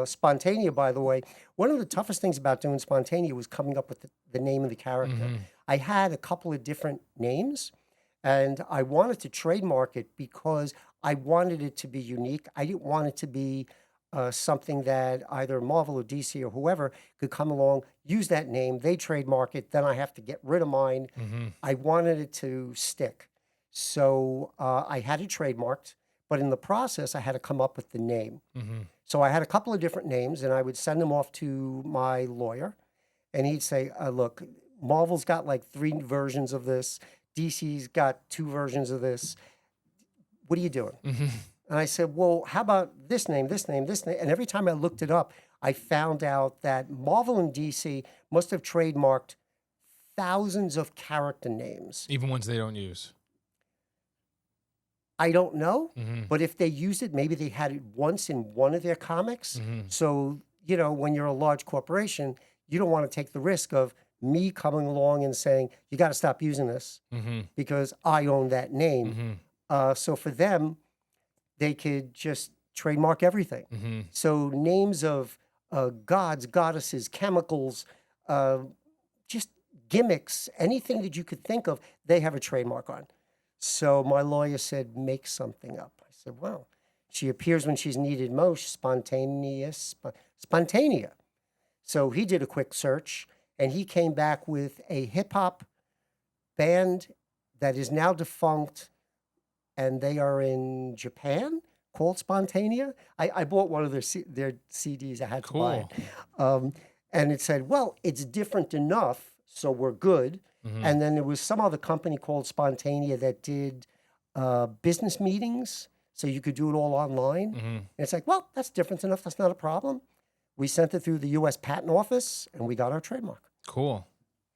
Spontania, by the way, one of the toughest things about doing Spontania was coming up with the name of the character. Mm-hmm. I had a couple of different names, and I wanted to trademark it because I wanted it to be unique. I didn't want it to be something that either Marvel or DC or whoever could come along, use that name, they trademark it, then I have to get rid of mine. Mm-hmm. I wanted it to stick. So I had it trademarked, but in the process, I had to come up with the name. Mm-hmm. So I had a couple of different names, and I would send them off to my lawyer, and he'd say, look, Marvel's got like 3 versions of this. DC's got 2 versions of this. What are you doing? Mm-hmm. And I said, well, how about this name, this name, this name? And every time I looked it up, I found out that Marvel and DC must have trademarked thousands of character names. Even ones they don't use. I don't know, Mm-hmm. but if they used it, maybe they had it once in one of their comics. Mm-hmm. So, you know, when you're a large corporation, you don't want to take the risk of me coming along and saying, you got to stop using this Mm-hmm. because I own that name. Mm-hmm. So for them, they could just trademark everything. Mm-hmm. So names of gods, goddesses, chemicals, just gimmicks, anything that you could think of, they have a trademark on. So my lawyer said, make something up. I said, well, she appears when she's needed most, Spontania. So he did a quick search, and he came back with a hip-hop band that is now defunct, and they are in Japan, called Spontania. I bought one of their CDs. I had to buy it. And it said, well, it's different enough, so we're good. Mm-hmm. And then there was some other company called Spontania that did business meetings, so you could do it all online. Mm-hmm. And it's like, well, that's different enough. That's not a problem. We sent it through the U.S. Patent Office, and we got our trademark. Cool.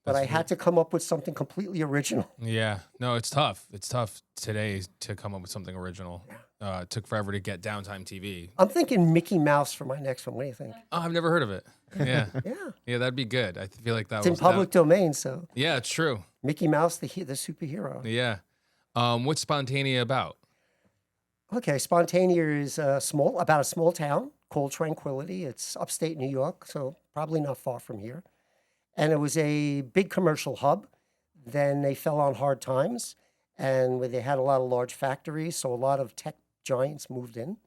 But I had to come up with something completely original. Yeah. No, it's tough. It's tough today to come up with something original. It took forever to get Downtime TV. I'm thinking Mickey Mouse for my next one. What do you think? Oh, I've never heard of it. Yeah. Yeah. Yeah, that'd be good. I feel like that It's was in public domain, so Yeah, it's true. Mickey Mouse, the superhero. Yeah. What's Spontania about? Okay, Spontania is about a small town called Tranquility. It's upstate New York, so probably not far from here. And it was a big commercial hub. Then they fell on hard times, and where they had a lot of large factories, so a lot of tech giants moved in.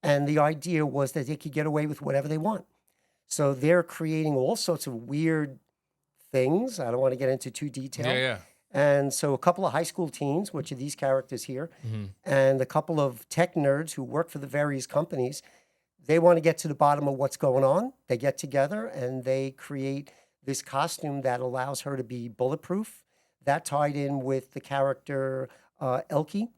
And the idea was that they could get away with whatever they want. So they're creating all sorts of weird things. I don't want to get into too detail. Yeah. And so a couple of high school teens, which are these characters here, Mm-hmm. and a couple of tech nerds who work for the various companies, they want to get to the bottom of what's going on. They get together and they create this costume that allows her to be bulletproof. That tied in with the character Elke,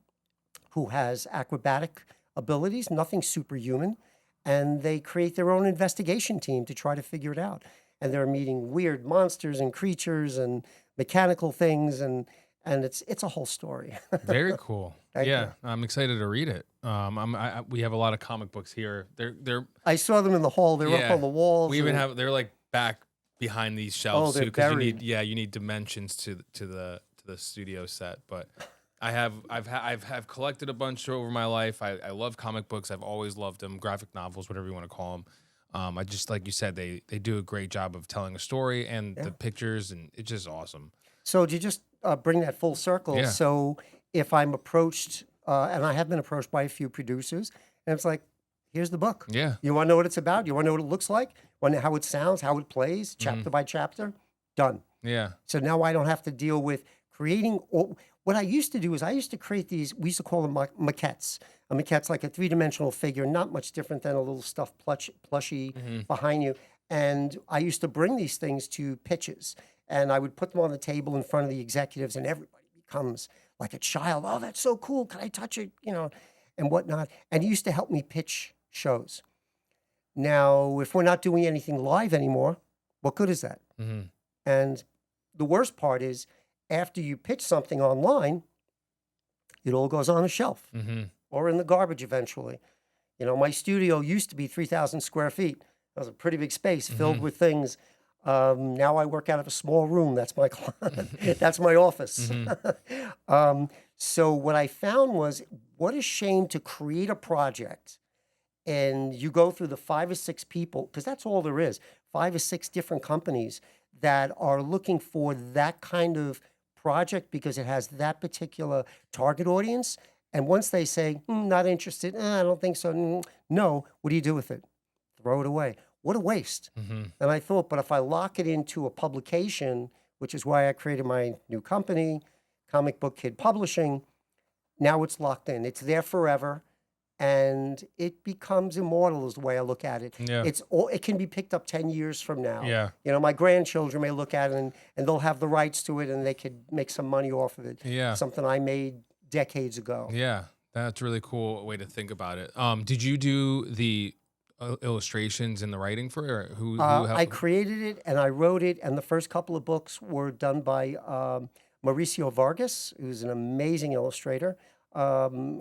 who has acrobatic abilities, nothing superhuman. And they create their own investigation team to try to figure it out. And they're meeting weird monsters and creatures and mechanical things, and it's a whole story. Very cool. Thank Yeah, you. I'm excited to read it. We have a lot of comic books here. They're I saw them in the hall. They're up on the walls. We even and- have they're like back behind these shelves they're too, because buried. you need dimensions to the studio set. But I've collected a bunch over my life. I love comic books. I've always loved them. Graphic novels, whatever you want to call them. I just, like you said, they do a great job of telling a story and the pictures, and it's just awesome. So to just bring that full circle, Yeah. so if I'm approached, and I have been approached by a few producers, and it's like, here's the book. Yeah. You want to know what it's about? You want to know what it looks like? Want to know how it sounds, how it plays, chapter by chapter? Done. Yeah. So now I don't have to deal with creating. What I used to do is I used to create these, we used to call them maquettes. A maquette's like a three-dimensional figure, not much different than a little stuffed plushie behind you. And I used to bring these things to pitches, and I would put them on the table in front of the executives, and everybody becomes like a child. Oh, that's so cool. Can I touch it? And whatnot. And he used to help me pitch shows. Now, if we're not doing anything live anymore, what good is that? Mm-hmm. And the worst part is, after you pitch something online, it all goes on a shelf Mm-hmm. or in the garbage eventually. My studio used to be 3,000 square feet. That was a pretty big space filled with things. Now I work out of a small room. That's my that's my office. So what I found was, what a shame to create a project and you go through the 5 or 6 people, because that's all there is, 5 or 6 different companies that are looking for that kind of project because it has that particular target audience. And once they say, not interested, I don't think so, no, what do you do with it? Throw it away. What a waste. Mm-hmm. And I thought, but if I lock it into a publication, which is why I created my new company, Comic Book Kid Publishing, now it's locked in. It's there forever. And it becomes immortal is the way I look at it. Yeah. It can be picked up 10 years from now. Yeah. My grandchildren may look at it and they'll have the rights to it and they could make some money off of it. Yeah. Something I made decades ago. Yeah. That's a really cool way to think about it. Did you do the illustrations and the writing for it? Or who helped? I created it and I wrote it, and the first couple of books were done by Mauricio Vargas, who's an amazing illustrator.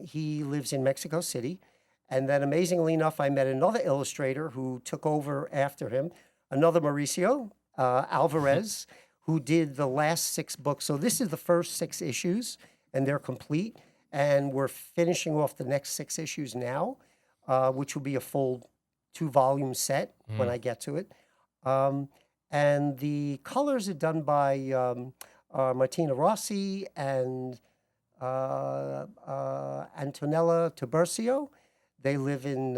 He lives in Mexico City. And then amazingly enough, I met another illustrator who took over after him, another Mauricio Alvarez, who did the last 6 books. So this is the first 6 issues, and they're complete. and we're finishing off the next 6 issues now, which will be a full 2-volume set when I get to it. And the colors are done by Martina Rossi and Antonella Tiburcio. They live in,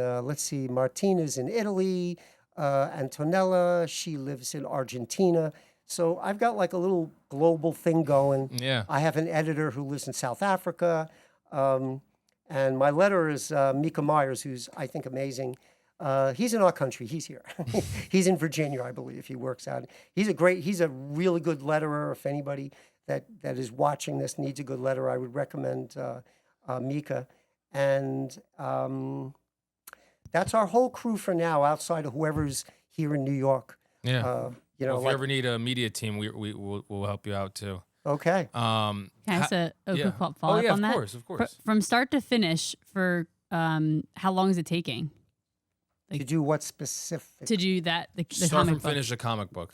Martina's in Italy. Antonella, she lives in Argentina. So I've got like a little global thing going. Yeah. I have an editor who lives in South Africa. And my letterer is Mika Myers, who's, I think, amazing. He's in our country. He's here. He's in Virginia, I believe. He works out. He's a really good letterer. If anybody that is watching this needs a good letterer, I would recommend Mika. And that's our whole crew for now, outside of whoever's here in New York. Yeah. You know, Well, if you ever need a media team, we'll help you out too. Okay. Can I ask a yeah. quick follow-up on that? Of course. From start to finish, for how long is it taking? To do what specific? To do that, the Start comic from book. finish a comic book.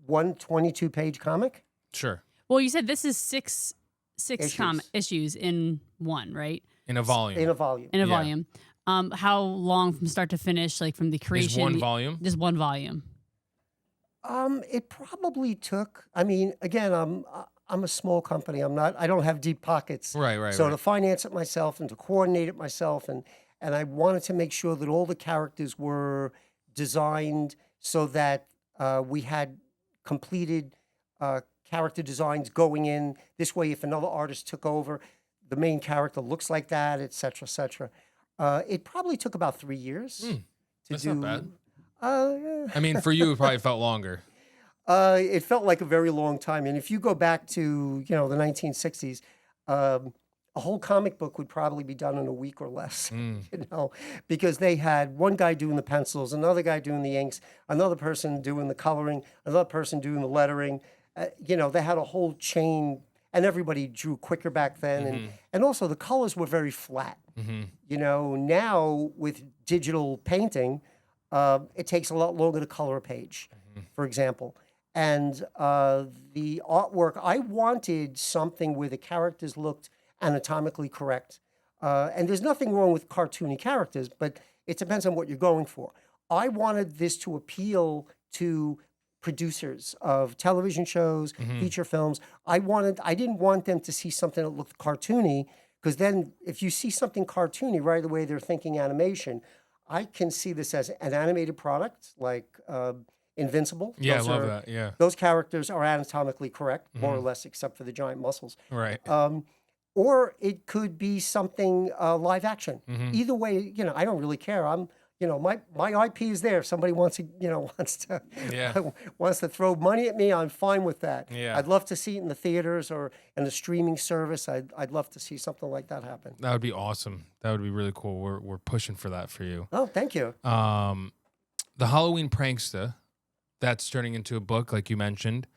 One 22-page comic? Sure. Well, you said this is six Issues. issues in one, right? In a volume. In a volume. In a Yeah. volume. How long from start to finish, like from the creation? Is one volume? Just one volume. It probably took. I mean, again, I'm a small company. I don't have deep pockets. Right. So to finance it myself and to coordinate it myself, and I wanted to make sure that all the characters were designed so that we had completed character designs going in. This way, if another artist took over, the main character looks like that, et cetera, et cetera. It probably took about 3 years to That's do. not bad. Yeah. I mean, for you, it probably felt longer. It felt like a very long time. And if you go back to, the 1960s, a whole comic book would probably be done in a week or less, because they had one guy doing the pencils, another guy doing the inks, another person doing the coloring, another person doing the lettering. They had a whole chain, and everybody drew quicker back then. And also the colors were very flat. Now with digital painting, it takes a lot longer to color a page, for example. And the artwork, I wanted something where the characters looked anatomically correct. And there's nothing wrong with cartoony characters, but it depends on what you're going for. I wanted this to appeal to producers of television shows, feature films. I didn't want them to see something that looked cartoony, because then if you see something cartoony, right away they're thinking animation. I can see this as an animated product, like Invincible. Yeah, I love that. Yeah. Those characters are anatomically correct, more or less, except for the giant muscles. Right. Or it could be something live action. Either way, I don't really care. My IP is there. If somebody wants to, wants to throw money at me, I'm fine with that. Yeah. I'd love to see it in the theaters or in the streaming service. I'd love to see something like that happen. That would be awesome. That would be really cool. We're pushing for that for you. Oh, thank you. The Halloween Prankster, that's turning into a book, like you mentioned.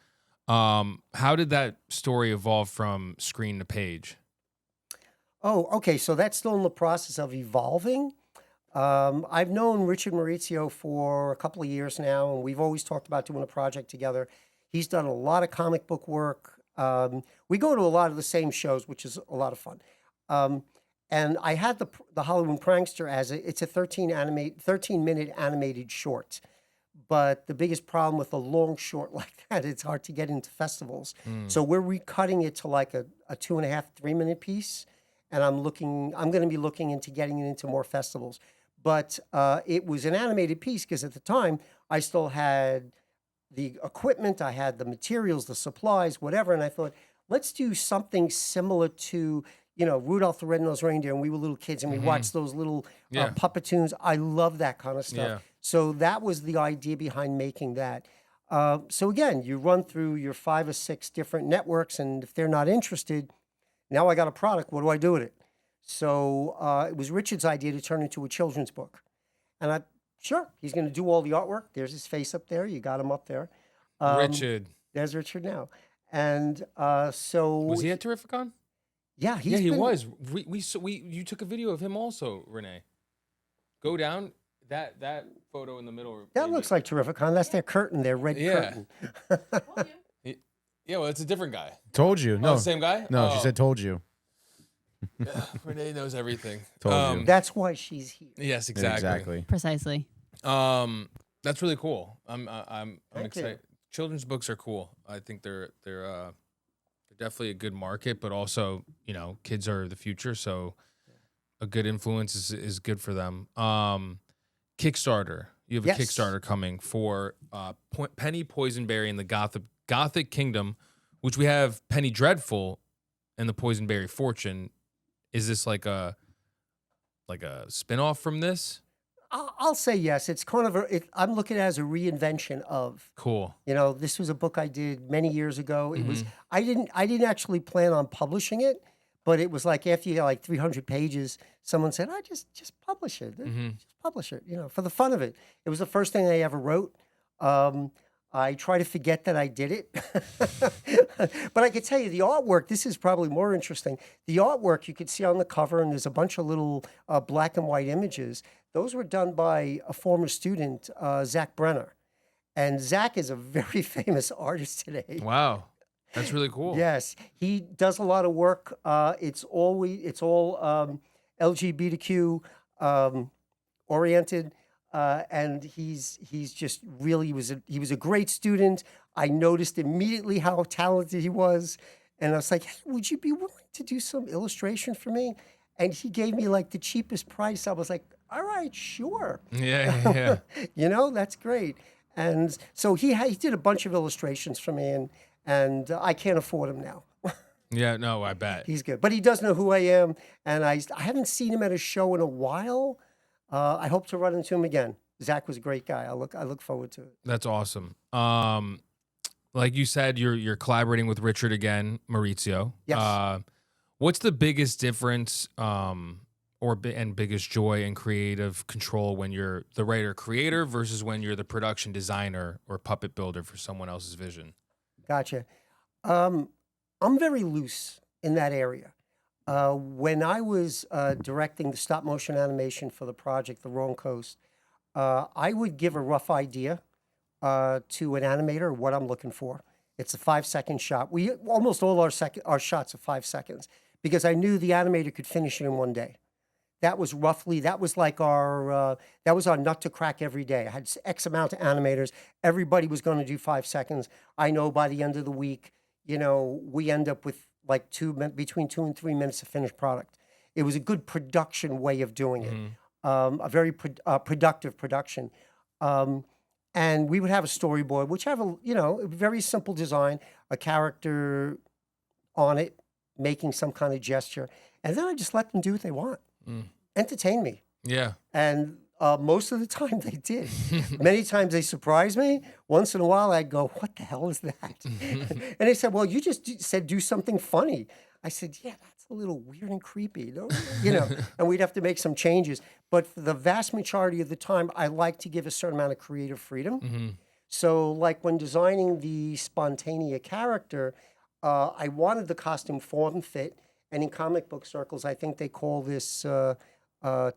How did that story evolve from screen to page? Oh, okay. So that's still in the process of evolving. I've known Richard Maurizio for a couple of years now, and we've always talked about doing a project together. He's done a lot of comic book work. We go to a lot of the same shows, which is a lot of fun. And I had the Halloween Prankster it's a 13-minute animated short. But the biggest problem with a long short like that, it's hard to get into festivals. So we're recutting it to like a 2.5, 3-minute piece. And I'm going to be looking into getting it into more festivals. But it was an animated piece because at the time I still had the equipment, I had the materials, the supplies, whatever. And I thought, let's do something similar to, Rudolph the Red-Nosed Reindeer. And we were little kids and we watched those little Puppetoons. I love that kind of stuff. Yeah. So that was the idea behind making that. So again, you run through your 5 or 6 different networks, and if they're not interested, now I got a product. What do I do with it? So it was Richard's idea to turn it into a children's book. And sure, he's going to do all the artwork. There's his face up there. You got him up there. Richard. There's Richard now. And so... Was he at Terrificon? Yeah, he was. You took a video of him also, Renee. Go down. That photo in the middle. That looks like Terrificon. That's their curtain, their red curtain. Yeah, well, it's a different guy. Told you. No. Same guy? No, Oh. she said told you. Renee knows everything. Told you. That's why she's here. Yes, Yeah, exactly. Precisely. That's really cool. I'm Thank excited. you. Children's books are cool. I think they're definitely a good market, but also, you know, kids are the future, so a good influence is good for them. Kickstarter. You have a Yes. Kickstarter coming for Penny Poisonberry in the Gothic Kingdom, which we have Penny Dreadful and the Poisonberry Fortune. Is this like a spin-off from this? I'll say yes. It's kind of I'm looking at it as a reinvention of. Cool. You know, this was a book I did many years ago. It was I didn't actually plan on publishing it, but it was like after you got like 300 pages, someone said, "I just publish it. Just publish it." You know, for the fun of it. It was the first thing I ever wrote. I try to forget that I did it, but I could tell you the artwork. This is probably more interesting. The artwork you could see on the cover, and there's a bunch of little black and white images. Those were done by a former student, Zach Brenner. And Zach is a very famous artist today. Wow. That's really cool. Yes, he does a lot of work. It's all LGBTQ oriented, and he's just really he was a great student. I noticed immediately how talented he was, and I was like, "Hey, would you be willing to do some illustration for me?" And he gave me like the cheapest price. I was like, "All right, sure." Yeah. You know, that's great. And so he did a bunch of illustrations for me, and I can't afford him now. Yeah, no, I bet. He's good, but he does know who I am, and I haven't seen him at a show in a while. I hope to run into him again. Zach was a great guy. I look forward to it. That's awesome. Like you said, you're collaborating with Richard again, Maurizio. Yes. What's the biggest difference and biggest joy and creative control when you're the writer-creator versus when you're the production designer or puppet builder for someone else's vision? Gotcha. I'm very loose in that area. When I was directing the stop-motion animation for the project, The Wrong Coast, I would give a rough idea to an animator what I'm looking for. It's a 5-second shot. Almost all our shots are 5 seconds because I knew the animator could finish it in one day. That was like our nut to crack every day. I had X amount of animators. Everybody was going to do 5 seconds. I know by the end of the week, you know, we end up with like between 2 and 3 minutes of finished product. It was a good production way of doing it, a very productive production. And we would have a storyboard, which have a very simple design, a character on it, making some kind of gesture. And then I just let them do what they want. Entertain me. Yeah. And most of the time they did. Many times they surprised me. Once in a while I'd go, "What the hell is that?" And they said, "Well, you just said do something funny." I said, "Yeah, that's a little weird and creepy." And we'd have to make some changes. But for the vast majority of the time, I like to give a certain amount of creative freedom. So like when designing the Spontania character, I wanted the costume form fit. And in comic book circles, I think they call this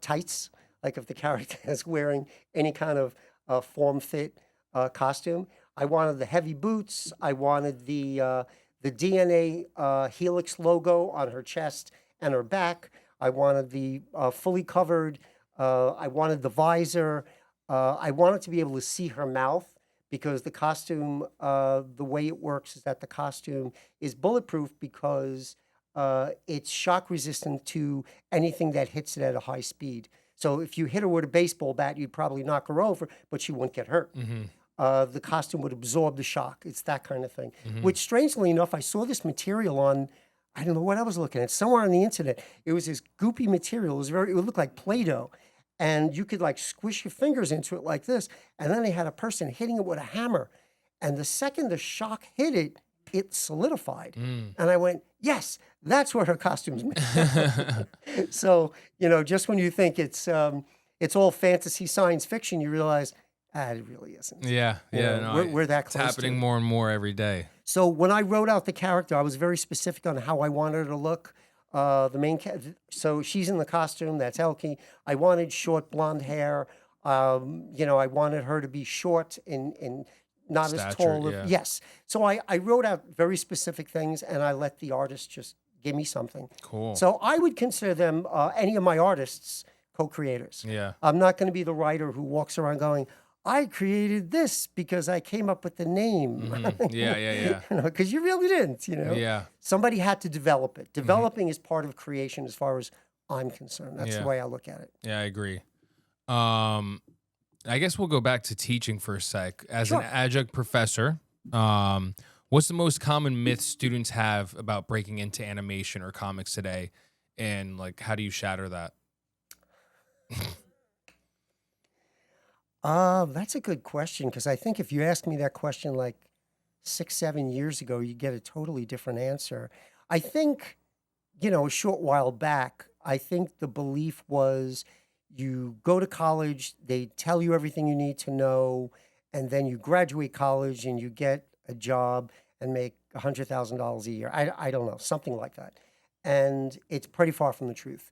tights. Like if the character is wearing any kind of form-fit costume. I wanted the heavy boots. I wanted the DNA Helix logo on her chest and her back. I wanted the fully covered. I wanted the visor. I wanted to be able to see her mouth because the costume, the way it works is that the costume is bulletproof because it's shock resistant to anything that hits it at a high speed. So if you hit her with a baseball bat, you'd probably knock her over, but she wouldn't get hurt. The costume would absorb the shock. It's that kind of thing. Which, strangely enough, I saw this material on, I don't know what I was looking at, somewhere on the internet. It was this goopy material. It would look like Play-Doh. And you could like squish your fingers into it like this. And then they had a person hitting it with a hammer. And the second the shock hit it, it solidified. And I went, yes, that's what her costume's made. So, just when you think it's all fantasy science fiction, you realize, it really isn't. Yeah. We're that close. It's happening more and more every day. So when I wrote out the character, I was very specific on how I wanted her to look. So she's in the costume, that's Elke. I wanted short blonde hair. I wanted her to be short and not Stature, as tall. yeah. Yes. So I wrote out very specific things and I let the artist just give me something. Cool. So I would consider them, any of my artists, co-creators. Yeah. I'm not going to be the writer who walks around going, I created this because I came up with the name. Mhm. Yeah. Because you really didn't, Yeah. Somebody had to develop it. Developing is part of creation as far as I'm concerned. That's Yeah. the way I look at it. Yeah, I agree. I guess we'll go back to teaching for a sec. As an Sure. adjunct professor, what's the most common myth students have about breaking into animation or comics today? And like, how do you shatter that? That's a good question, because I think if you asked me that question like 6, 7 years ago, you get a totally different answer. I think, a short while back, I think the belief was you go to college, they tell you everything you need to know, and then you graduate college and you get a job and make $100,000 a year. I don't know, something like that. And it's pretty far from the truth.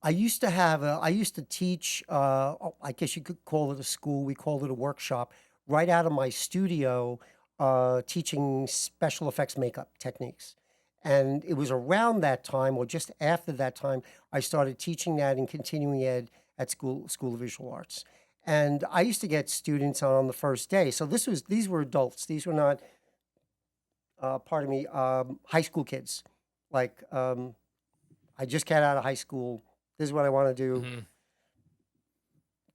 I used to teach, I guess you could call it a school, we called it a workshop, right out of my studio, teaching special effects makeup techniques. And it was around that time, or just after that time, I started teaching that in continuing ed at School of Visual Arts. And I used to get students on the first day. So these were adults. These were not, high school kids. Like, I just got out of high school. This is what I want to do. Mhm.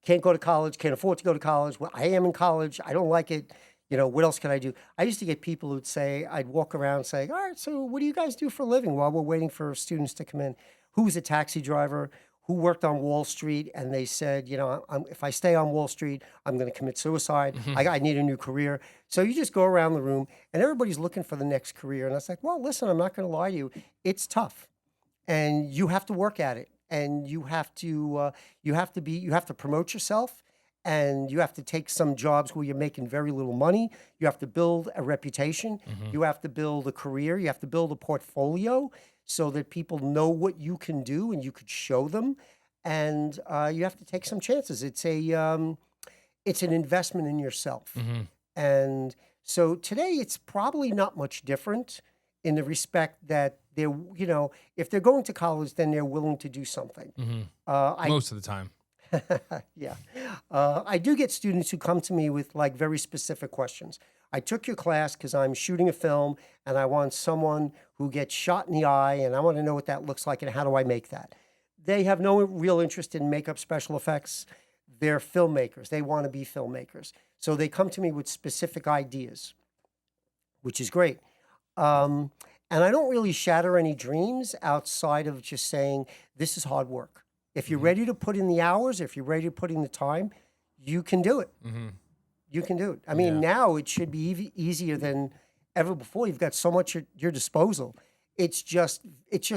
Can't go to college, can't afford to go to college. Well, I am in college. I don't like it. What else can I do? I used to get people who'd say, I'd walk around saying, all right, so what do you guys do for a living while we're waiting for students to come in? Who's a taxi driver? Who worked on Wall Street? And they said, if I stay on Wall Street, I'm going to commit suicide. I need a new career. So you just go around the room and everybody's looking for the next career. And I was like, well, listen, I'm not going to lie to you. It's tough. And you have to work at it. And you have to promote yourself, and you have to take some jobs where you're making very little money. You have to build a reputation. You have to build a career. You have to build a portfolio so that people know what you can do and you could show them. And you have to take some chances. It's an investment in yourself. And so today it's probably not much different in the respect that they're, if they're going to college, then they're willing to do something. Most of the time. Yeah. I do get students who come to me with like very specific questions. I took your class because I'm shooting a film and I want someone who gets shot in the eye and I want to know what that looks like and how do I make that? They have no real interest in makeup special effects. They're filmmakers. They want to be filmmakers. So they come to me with specific ideas, which is great. And I don't really shatter any dreams outside of just saying, this is hard work. If you're ready to put in the hours, if you're ready to put in the time, you can do it. You can do it. I mean, now it should be easier than ever before. You've got so much at your disposal. It's just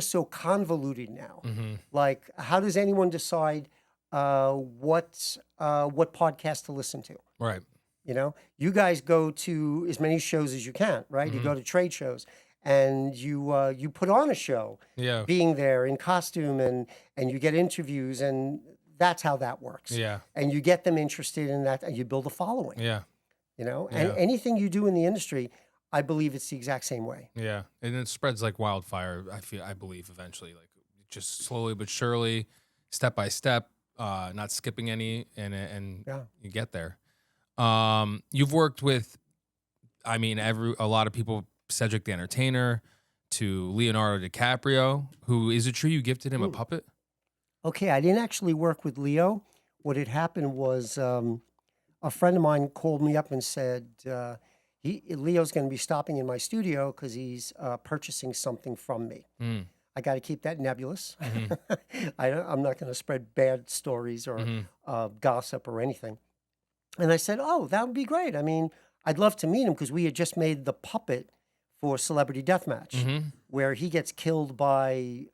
so convoluted now. Like, how does anyone decide what podcast to listen to? Right. You guys go to as many shows as you can, right? You go to trade shows. And you put on a show, being there in costume, and you get interviews, and that's how that works. Yeah. And you get them interested in that, and you build a following. Yeah. And anything you do in the industry, I believe it's the exact same way. Yeah. And it spreads like wildfire, I believe eventually, like just slowly but surely, step by step, not skipping any, and you get there. You've worked with, a lot of people, Cedric the Entertainer, to Leonardo DiCaprio, who, is it true you gifted him a puppet? Okay, I didn't actually work with Leo. What had happened was a friend of mine called me up and said, Leo's going to be stopping in my studio because he's purchasing something from me. I got to keep that nebulous. I'm not going to spread bad stories or gossip or anything. And I said, oh, that would be great. I mean, I'd love to meet him because we had just made the puppet for Celebrity Deathmatch, where he gets killed by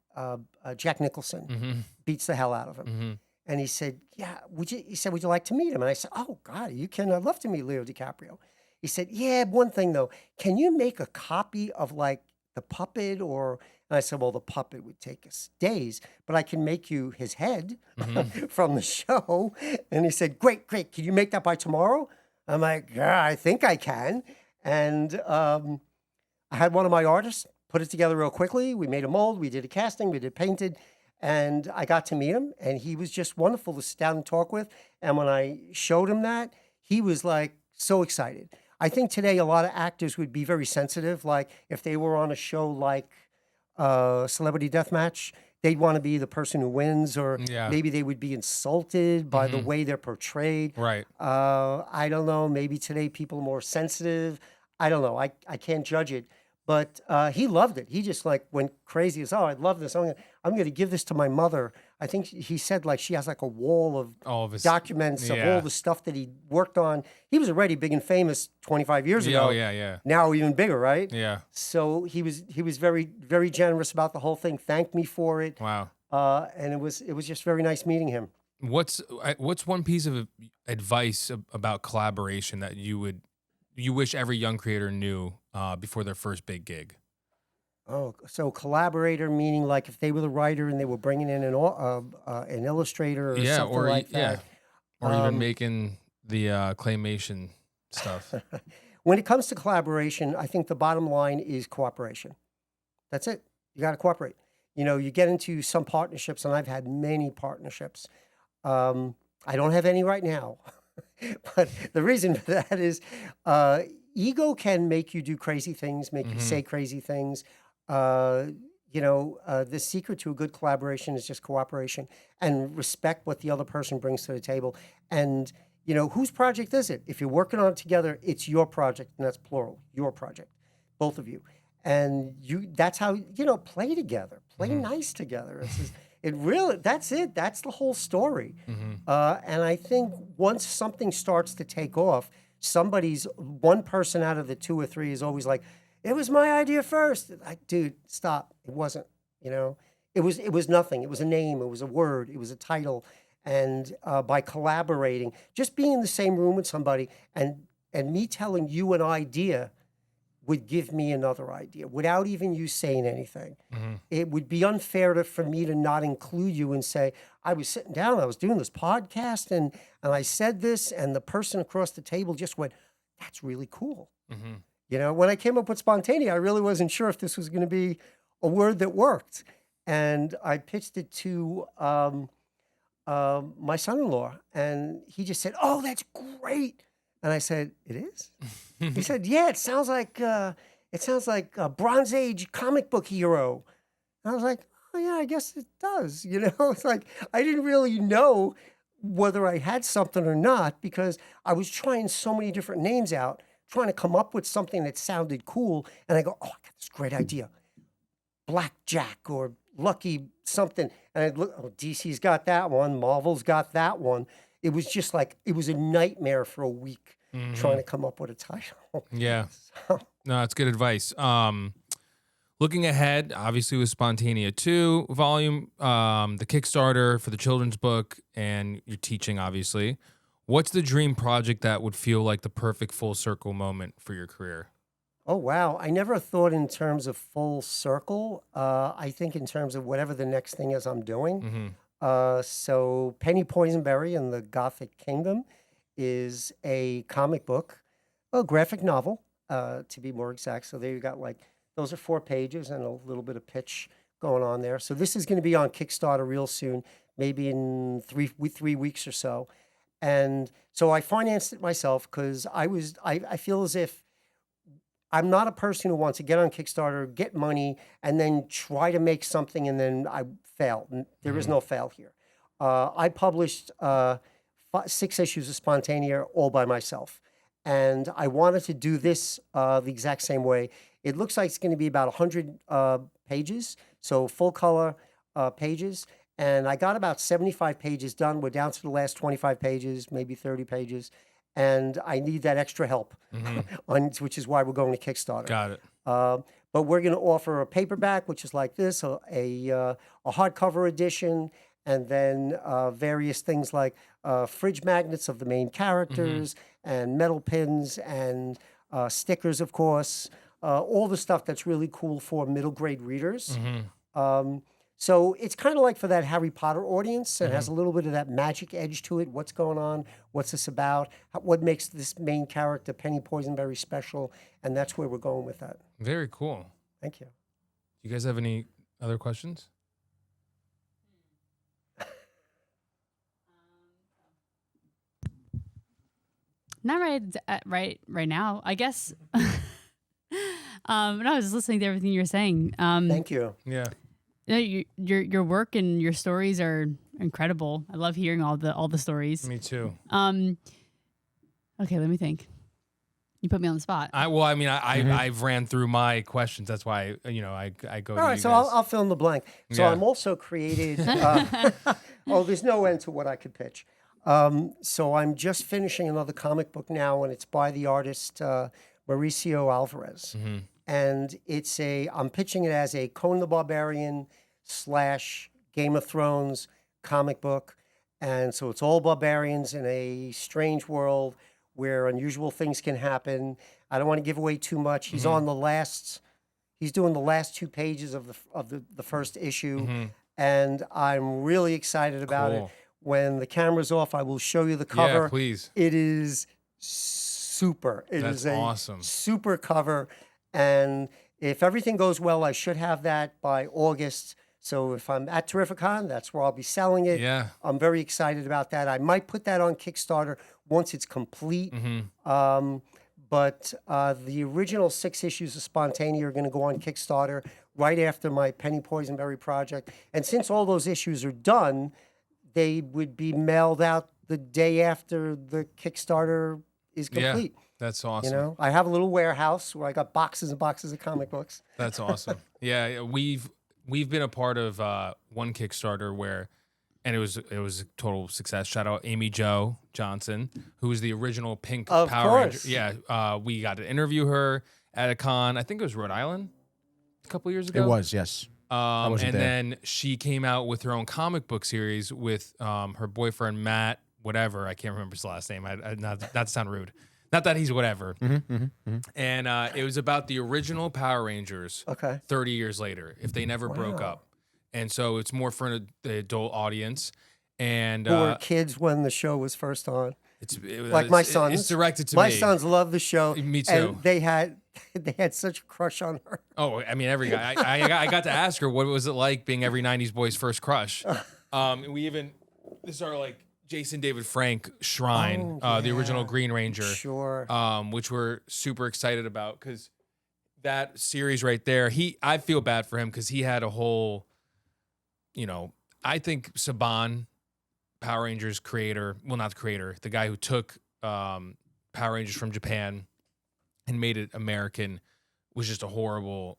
Jack Nicholson, beats the hell out of him. And he said, yeah, would you like to meet him? And I said, oh, God, I'd love to meet Leo DiCaprio. He said, yeah, one thing, though. Can you make a copy of, like, the puppet? And I said, well, the puppet would take us days, but I can make you his head from the show. And he said, great. Can you make that by tomorrow? I'm like, yeah, I think I can. And I had one of my artists put it together real quickly. We made a mold, we did a casting, we did painted, and I got to meet him, and he was just wonderful to sit down and talk with. And when I showed him that, he was like so excited. I think today a lot of actors would be very sensitive. Like if they were on a show like Celebrity Deathmatch, they'd want to be the person who wins, or Yeah. maybe they would be insulted by the way they're portrayed. Right. I don't know. Maybe today people are more sensitive. I don't know. I can't judge it. But he loved it. He just like went crazy. He said, "Oh, I love this. I'm gonna give this to my mother." I think he said like she has like a wall of All of his documents of yeah. all the stuff that he worked on. He was already big and famous 25 years ago. Oh yeah. Now even bigger, right? Yeah. So he was very very generous about the whole thing. Thanked me for it. Wow. And it was just very nice meeting him. What's one piece of advice about collaboration that you wish every young creator knew before their first big gig? Oh, so collaborator meaning like if they were the writer and they were bringing in an illustrator or something like that. Or even making the claymation stuff. When it comes to collaboration, I think the bottom line is cooperation. That's it. You got to cooperate. You know, you get into some partnerships, and I've had many partnerships. I don't have any right now, but the reason for that is ego can make you do crazy things, make you say crazy things. The secret to a good collaboration is just cooperation and respect what the other person brings to the table. And, you know, whose project is it? If you're working on it together, it's your project, and that's plural, your project, both of you. And that's how, play together, play nice together. That's it. That's the whole story. And I think once something starts to take off, one person out of the two or three is always like, it was my idea first. Like, dude, stop. It wasn't, it was nothing. It was a name. It was a word. It was a title. And by collaborating, just being in the same room with somebody and me telling you an idea would give me another idea without even you saying anything. It would be unfair for me to not include you and say, I was sitting down, I was doing this podcast, and I said this, and the person across the table just went, that's really cool. When I came up with Spontania, I really wasn't sure if this was going to be a word that worked. And I pitched it to my son-in-law, and he just said, oh, that's great. And I said, it is? He said, yeah, it sounds like a Bronze Age comic book hero. And I was like, oh yeah, I guess it does. It's like I didn't really know whether I had something or not because I was trying so many different names out, trying to come up with something that sounded cool. And I go, oh, I got this great idea. Blackjack or Lucky something. And I'd look, oh, DC's got that one. Marvel's got that one. It was just like, it was a nightmare for a week trying to come up with a title. Yeah. No, that's good advice. Looking ahead, obviously with Spontania 2 volume, the Kickstarter for the children's book, and you're teaching, obviously. What's the dream project that would feel like the perfect full circle moment for your career? Oh, wow. I never thought in terms of full circle. I think in terms of whatever the next thing is I'm doing. So Penny Poisonberry and the Gothic Kingdom is a comic book, a graphic novel, to be more exact. So there you got those are 4 pages and a little bit of pitch going on there. So this is going to be on Kickstarter real soon, maybe in 3 weeks or so. And so I financed it myself because I feel as if I'm not a person who wants to get on Kickstarter, get money, and then try to make something and then I fail. There is no fail here. I published 6 issues of Spontania all by myself. And I wanted to do this the exact same way. It looks like it's going to be about 100 pages, so full color pages. And I got about 75 pages done. We're down to the last 25 pages, maybe 30 pages. And I need that extra help, which is why we're going to Kickstarter. Got it. But we're going to offer a paperback, which is like this, a hardcover edition, and then various things like fridge magnets of the main characters and metal pins and stickers, of course, all the stuff that's really cool for middle grade readers. So it's kind of like for that Harry Potter audience. It has a little bit of that magic edge to it. What's going on? What's this about? What makes this main character, Penny Poisonberry, special? And that's where we're going with that. Very cool. Thank you. You guys have any other questions? Not right now. I guess. No, I was just listening to everything you're saying. Thank you. Yeah. Your work and your stories are incredible. I love hearing all the stories. Me too. Okay, let me think. You put me on the spot. Mm-hmm. I ran through my questions. That's why I go. All to right, you so guys. I'll fill in the blank. So Yeah. I'm also created. There's no end to what I could pitch. So I'm just finishing another comic book now, and it's by the artist Mauricio Alvarez. Mm-hmm. And I'm pitching it as a Conan the Barbarian / Game of Thrones comic book. And so it's all barbarians in a strange world where unusual things can happen. I don't want to give away too much. He's on he's doing the last 2 pages of the first issue. And I'm really excited about it. Cool. When the camera's off, I will show you the cover. Yeah, please. It is super. That's awesome. Super cover. And if everything goes well, I should have that by August. So if I'm at Terrificon, that's where I'll be selling it. Yeah. I'm very excited about that. I might put that on Kickstarter once it's complete. But the original 6 issues of Spontania are going to go on Kickstarter right after my Penny Poisonberry project. And since all those issues are done, they would be mailed out the day after the Kickstarter is complete. Yeah, that's awesome. You know, I have a little warehouse where I got boxes and boxes of comic books. That's awesome. Yeah, we've been a part of one Kickstarter where, and it was a total success. Shout out Amy Jo Johnson, who was the original Pink Of Power Ranger. course. Yeah, we got to interview her at a con. I think it was Rhode Island a couple years ago. It was, yes. And wasn't there. then she came out with her own comic book series with her boyfriend Matt, whatever. I can't remember his last name. Not to sound rude. Not that he's whatever. And it was about the original Power Rangers. Okay. 30 years later, if they never broke Wow. up, and so it's more for the adult audience. And Who were kids when the show was first on. Like my it's sons. directed to My me. sons love the show. Me too. And they had such a crush on her. Oh, I mean, every guy. I got to ask her what was it like being every '90s boy's first crush. This is our like Jason David Frank shrine, the original Green Ranger, Sure. which we're super excited about because that series right there. I feel bad for him because he had a whole, I think Saban, Power Rangers creator, well, not the creator, the guy who took Power Rangers from Japan and made it American, was just a horrible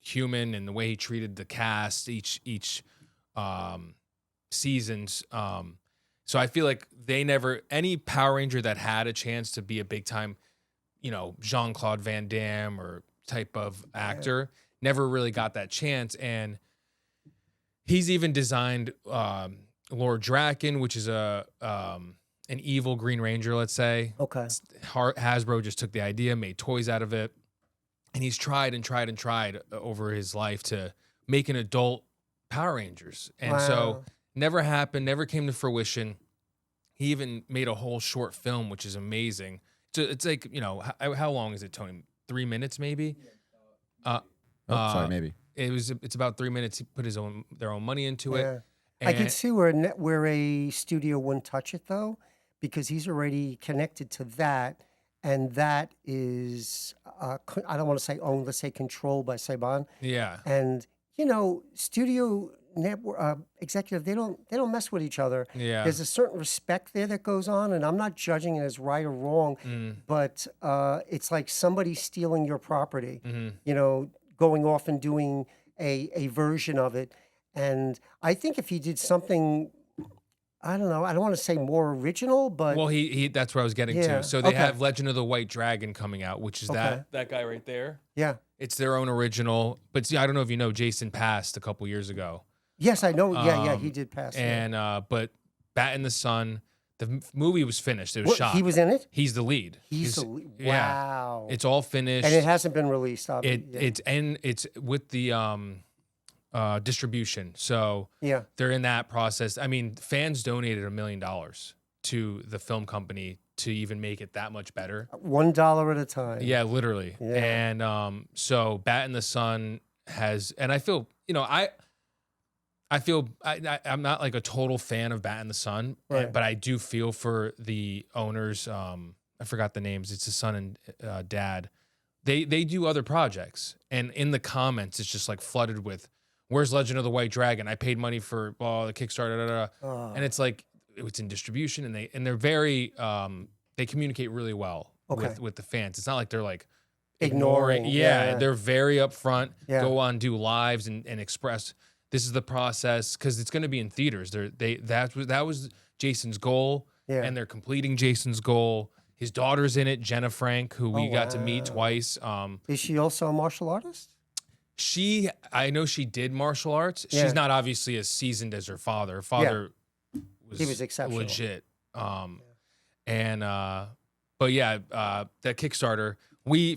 human, and the way he treated the cast each seasons. So I feel like any Power Ranger that had a chance to be a big time, Jean-Claude Van Damme or type of actor, never really got that chance. And he's even designed Lord Draken, which is an evil Green Ranger, let's say. Okay. Hasbro just took the idea, made toys out of it, and he's tried and tried and tried over his life to make an adult Power Rangers. And so never happened, never came to fruition. He even made a whole short film, which is amazing. So it's like, how long is it, Tony? 3 minutes maybe? Sorry, maybe. It's about 3 minutes. He put their own money into it. Yeah. I could see where a studio wouldn't touch it though, because he's already connected to that, and that is I don't want to say owned, let's say controlled by Saban. Yeah. And studio network executive, they don't mess with each other. Yeah. There's a certain respect there that goes on, and I'm not judging it as right or wrong, but it's like somebody stealing your property. Going off and doing a version of it. And I think if he did something, I don't know, I don't want to say more original, but Well, he that's where I was getting Yeah, to. So they okay. have Legend of the White Dragon coming out, which is Okay. that guy right there. yeah. It's their own original. But see, I don't know if you know, Jason passed a couple years ago. Yes, I know. Yeah, he did pass. And but Bat in the Sun, the movie was finished. It was What, shot. he was in it? He's the lead. Yeah. Wow. It's all finished. And it hasn't been released, obviously. It's with the distribution. So Yeah. they're in that process. I mean, fans donated $1 million to the film company to even make it that much better. $1 at a time. Yeah, literally. Yeah. And so Bat in the Sun has, and I feel, I'm not like a total fan of Bat in the Sun, Right. but I do feel for the owners. I forgot the names. It's his son and dad. They do other projects, and in the comments, it's just like flooded with, "Where's Legend of the White Dragon? I paid money for the Kickstarter." And it's like it's in distribution, and they're very they communicate really well with the fans. It's not like they're like ignoring. Yeah, they're very upfront. Yeah. Go on, do lives and express. This is the process because it's going to be in theaters. That was Jason's goal, and they're completing Jason's goal. His daughter's in it, Jenna Frank, who we got to meet twice. Is she also a martial artist? I know she did martial arts. Yeah. She's not obviously as seasoned as her father. Her father He was exceptional. legit. But yeah, that Kickstarter,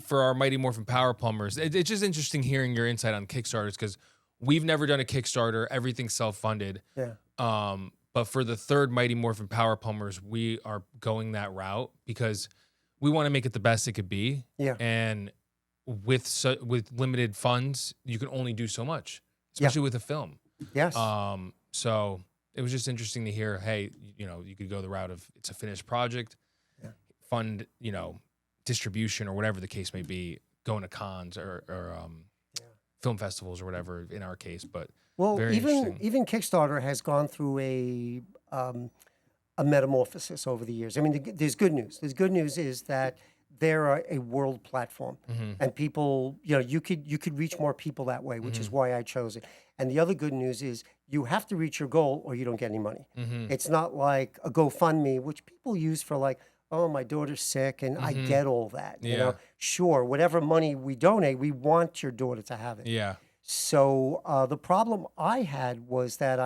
for our Mighty Morphin Power Plumbers, it's just interesting hearing your insight on Kickstarters because we've never done a Kickstarter. Everything's self-funded. Yeah. But for the third Mighty Morphin Power Plumbers, we are going that route because we want to make it the best it could be. Yeah. And with limited funds, you can only do so much, especially with a film. Yes. So it was just interesting to hear, hey, you could go the route of it's a finished project, fund, distribution or whatever the case may be, going to cons or film festivals or whatever in our case. But well, very even Kickstarter has gone through a metamorphosis over the years. I mean, there's good news. The good news is that they're a world platform, and people, you could reach more people that way, which is why I chose it. And the other good news is you have to reach your goal or you don't get any money. It's not like a GoFundMe, which people use for like, oh, my daughter's sick, and I get all that. Sure, whatever money we donate, we want your daughter to have it. Yeah. So the problem I had was that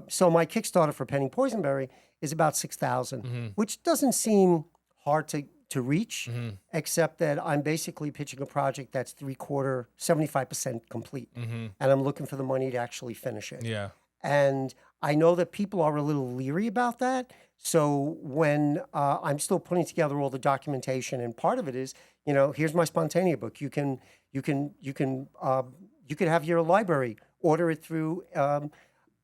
so my Kickstarter for Penny Poisonberry is about 6,000, which doesn't seem hard to reach, except that I'm basically pitching a project that's 75% complete, and I'm looking for the money to actually finish it. Yeah. And I know that people are a little leery about that. So when I'm still putting together all the documentation, and part of it is, here's my Spontania book. You can have your library order it through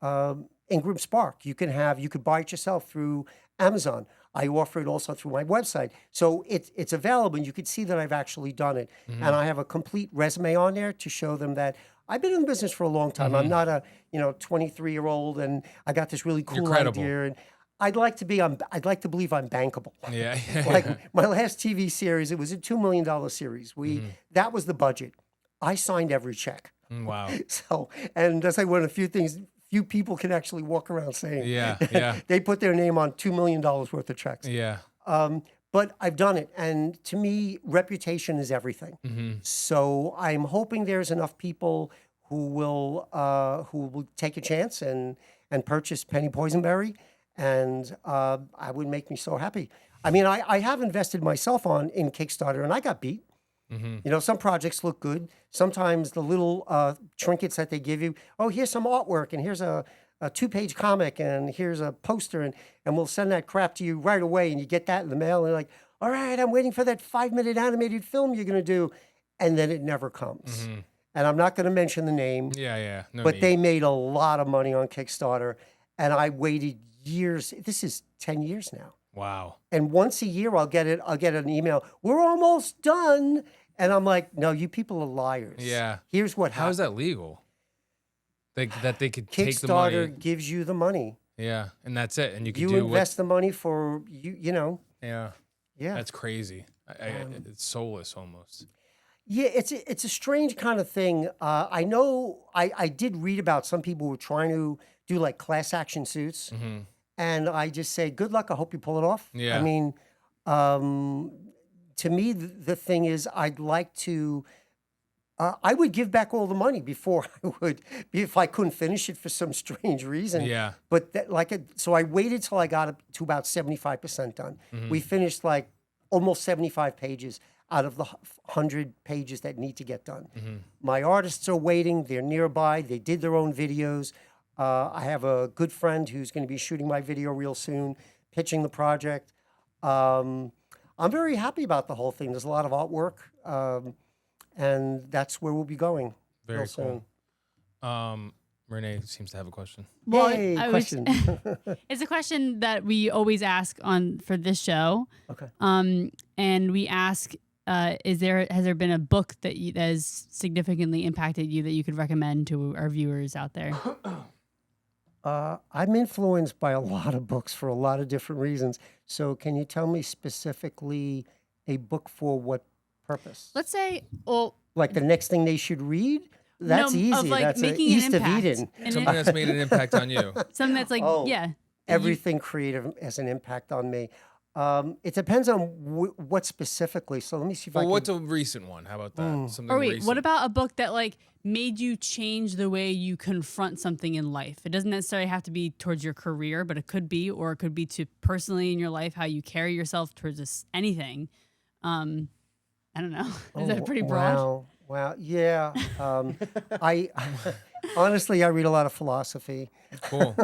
Ingram Spark. You could buy it yourself through Amazon. I offer it also through my website. So it's available, and you can see that I've actually done it. And I have a complete resume on there to show them that I've been in the business for a long time. I'm not a 23-year-old, and I got this really cool idea. And I'd like to believe I'm bankable. Yeah. Like my last TV series, it was a $2 million series. That was the budget. I signed every check. Wow. So, and that's like one of the few people can actually walk around saying, they put their name on $2 million worth of checks. Yeah. But I've done it, and to me, reputation is everything. So I'm hoping there's enough people who will take a chance and purchase Penny Poisonberry, and I would make me so happy. I mean, I have invested myself in Kickstarter, and I got beat. Some projects look good. Sometimes the little trinkets that they give you, oh, here's some artwork, and here's a 2-page comic, and here's a poster, and we'll send that crap to you right away, and you get that in the mail, and you're like, all right, I'm waiting for that 5-minute animated film you're going to do, and then it never comes. And I'm not going to mention the name. Yeah. No but need. they made a lot of money on Kickstarter, and I waited years. This is 10 years now. Wow. And once a year, I'll get an email. We're almost done. And I'm like, no, you people are liars. Yeah. Here's what How is happened. that legal? That they could take the money. Kickstarter gives you the money. Yeah, and that's it. And you can You do invest the money for you. Yeah. Yeah. That's crazy. It's soulless almost. Yeah, it's a strange kind of thing. I know I did read about some people who were trying to do like class action suits, and I just say, good luck. I hope you pull it off. Yeah. I mean, to me, the thing is, I'd like to. I would give back all the money before I would, if I couldn't finish it for some strange reason. Yeah. But so I waited till I got up to about 75% done. We finished like almost 75 pages. out of the 100 pages that need to get done. My artists are waiting. They're nearby. They did their own videos. I have a good friend who's going to be shooting my video real soon, pitching the project. I'm very happy about the whole thing. There's a lot of artwork, and that's where we'll be going Very real soon. cool. Renee seems to have a question. Well, Hey, I question. It's a question that we always ask for this show. Okay. And we ask, has there been a book that has significantly impacted you that you could recommend to our viewers out there? I'm influenced by a lot of books for a lot of different reasons. So can you tell me specifically a book for what purpose? Let's say, well, Like the next thing they should read? That's no, easy. of like That's making East an of impact. Eden. Something that's made an impact on you. Something that's like, Oh, yeah. Everything creative has an impact on me. It depends on what specifically. So let me see if I Well, can. what's a recent one? How about that? Something Or wait, recent. what about a book that like made you change the way you confront something in life? It doesn't necessarily have to be towards your career, but it could be, or it could be to personally in your life, how you carry yourself towards anything. I don't know. Is that pretty broad? Wow. Yeah. I honestly, I read a lot of philosophy. Cool.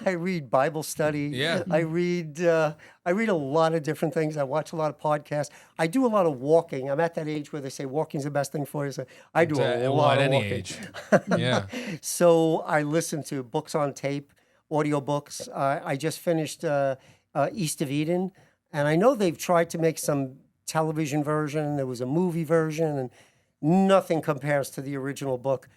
I read Bible study. Yeah. I read a lot of different things. I watch a lot of podcasts. I do a lot of walking. I'm at that age where they say walking's the best thing for you. So I do a lot At of any walking. age. Yeah. So I listen to books on tape, audiobooks. I just finished East of Eden, and I know they've tried to make some television version. There was a movie version, and nothing compares to the original book.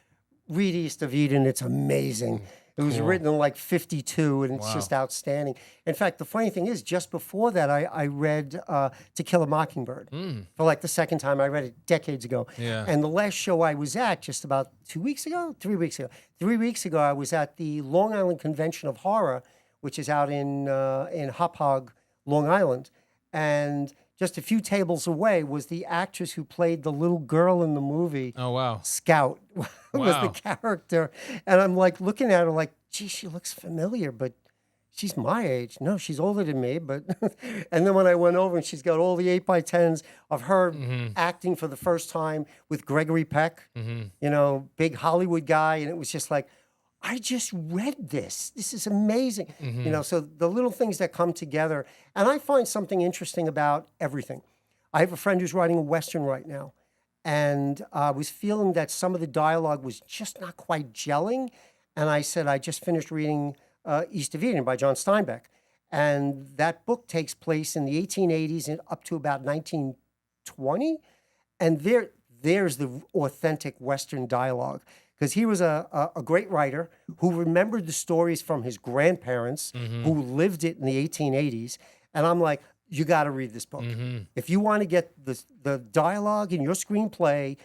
Read East of Eden. It's amazing. It was written in like 52, and it's just outstanding. In fact, the funny thing is, just before that, I read To Kill a Mockingbird for like the second time. I read it decades ago. Yeah. And the last show I was at, just about 3 weeks ago, I was at the Long Island Convention of Horror, which is out in Hop Hog, Long Island. And just a few tables away was the actress who played the little girl in the movie. Oh, wow. Scout was Wow. the character. And I'm like looking at her like, gee, she looks familiar, but she's my age. No, she's older than me. But and then when I went over and she's got all the 8x10s of her acting for the first time with Gregory Peck, you know, big Hollywood guy. And it was just like, I just read this. This is amazing. You know, so the little things that come together. And I find something interesting about everything. I have a friend who's writing a Western right now. And I was feeling that some of the dialogue was just not quite gelling. And I said, I just finished reading East of Eden by John Steinbeck. And that book takes place in the 1880s and up to about 1920. And there's the authentic Western dialogue. Because he was a great writer who remembered the stories from his grandparents who lived it in the 1880s. And I'm like, you got to read this book. If you want to get the dialogue in your screenplay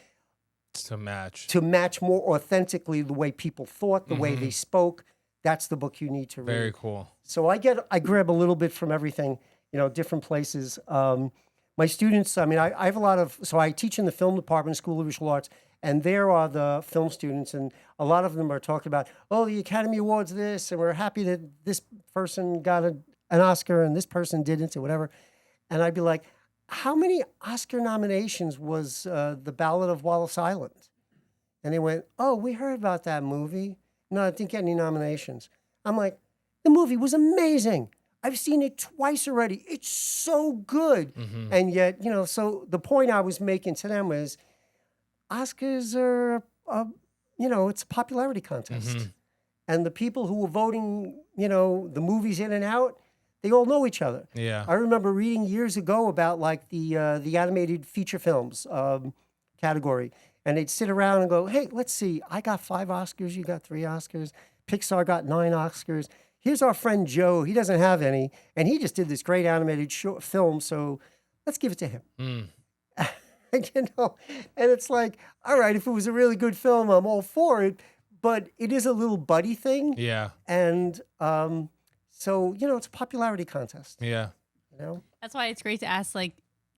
To match more authentically the way people thought, the way they spoke, that's the book you need to read. Very cool. So I grab a little bit from everything, you know, different places. My students, I mean, I have a lot of, so I teach in the film department, School of Visual Arts, and there are the film students, and a lot of them are talking about, oh, the Academy Awards this, and we're happy that this person got an Oscar and this person didn't, or whatever. And I'd be like, how many Oscar nominations was The Ballad of Wallace Island? And they went, oh, we heard about that movie. No, it didn't get any nominations. I'm like, the movie was amazing. I've seen it twice already. It's so good. And yet, you know, so the point I was making to them was, Oscars are, you know, it's a popularity contest. And the people who were voting, you know, the movies in and out, they all know each other. Yeah. I remember reading years ago about like the animated feature films category. And they'd sit around and go, hey, let's see. I got 5 Oscars. You got 3 Oscars. Pixar got 9 Oscars. Here's our friend Joe. He doesn't have any. And he just did this great animated short film. So let's give it to him. You know, and it's like, all right, if it was a really good film, I'm all for it. But it is a little buddy thing. Yeah. And so, you know, it's a popularity contest. Yeah. You know? That's why it's great to ask like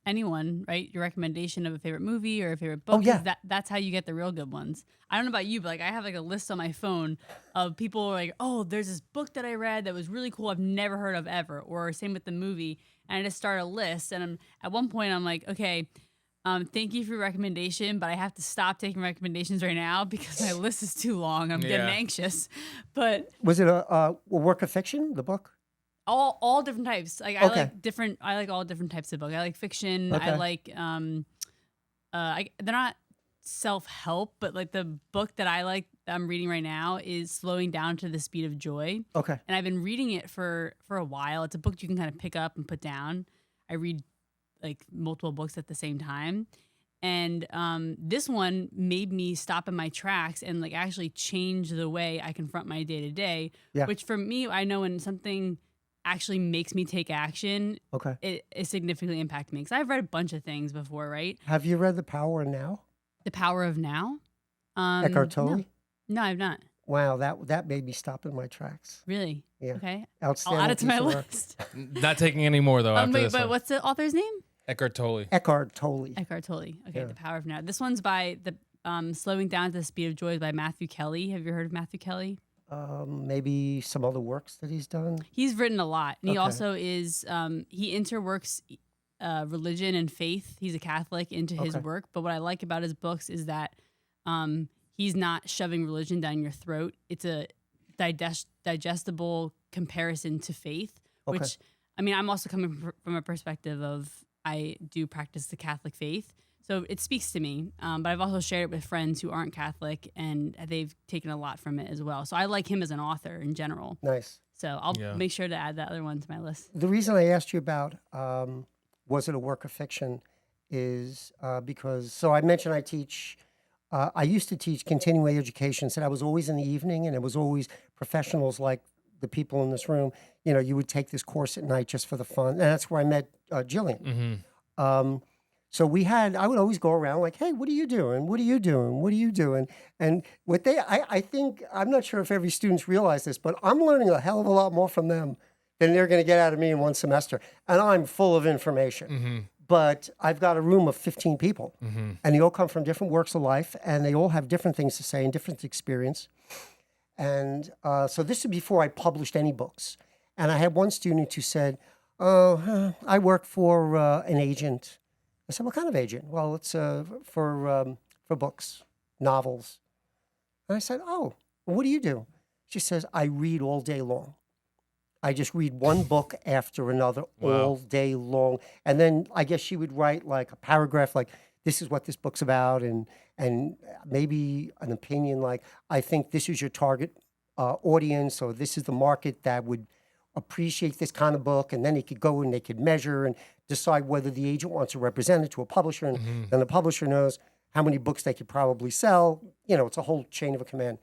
anyone, right? Your recommendation of a favorite movie or a favorite book. Oh, yeah. 'Cause that's how you get the real good ones. I don't know about you, but like I have like a list on my phone of people who are like, oh, there's this book that I read that was really cool. I've never heard of ever. Or same with the movie. And I just start a list. And at one point I'm like, okay, Thank you for your recommendation, but I have to stop taking recommendations right now because my list is too long. I'm getting anxious. But Was it a work of fiction, the book? all different types. Like I like all different types of books. I like fiction. Okay. I like they're not self-help, but like the book that I like that I'm reading right now is Slowing Down to the Speed of Joy. Okay. And I've been reading it for a while. It's a book you can kind of pick up and put down. I read like multiple books at the same time. And this one made me stop in my tracks and like actually change the way I confront my day to day, which for me, I know when something actually makes me take action, it significantly impacts me. Because I've read a bunch of things before, right? Have you read The Power of Now? The Power of Now? Eckhart Tolle? No, I've not. Wow, that made me stop in my tracks. Really? Yeah. Okay. Outstanding. I'll add it to my piece of work. list. Not taking any more though. After this but one. what's the author's name? Eckhart Tolle. Eckhart Tolle. Eckhart Tolle. Okay, Yeah. The Power of Now. This one's by the Slowing Down to the Speed of Joy by Matthew Kelly. Have you heard of Matthew Kelly? Maybe some other works that he's done. He's written a lot. And he Okay. also is, he interworks religion and faith. He's a Catholic into his work. But what I like about his books is that he's not shoving religion down your throat. It's a digestible comparison to faith, which, I mean, I'm also coming from a perspective of I do practice the Catholic faith. So it speaks to me, but I've also shared it with friends who aren't Catholic, and they've taken a lot from it as well. So I like him as an author in general. Nice. So I'll make sure to add that other one to my list. The reason I asked you about was it a work of fiction is because, so I mentioned I teach, I used to teach continuing education, so that was always in the evening, and it was always professionals like the people in this room. You know, you would take this course at night just for the fun, and that's where I met Jillian. Mm-hmm. So I would always go around like, hey, what are you doing? What are you doing? What are you doing? And what I think, I'm not sure if every student's realize this, but I'm learning a hell of a lot more from them than they're going to get out of me in one semester. And I'm full of information. Mm-hmm. But I've got a room of 15 people, Mm-hmm. and they all come from different works of life, and they all have different things to say and different experience. And so this is before I published any books. And I had one student who said, I work for an agent. I said, what kind of agent? Well, it's for books, novels. And I said, oh, what do you do? She says, I read all day long. I just read one book after another all day long. And then I guess she would write like a paragraph like, this is what this book's about, and maybe an opinion like, I think this is your target audience, or this is the market that would appreciate this kind of book. And then they could go and they could measure and decide whether the agent wants to represent it to a publisher, and then the publisher knows how many books they could probably sell. You know, it's a whole chain of a command.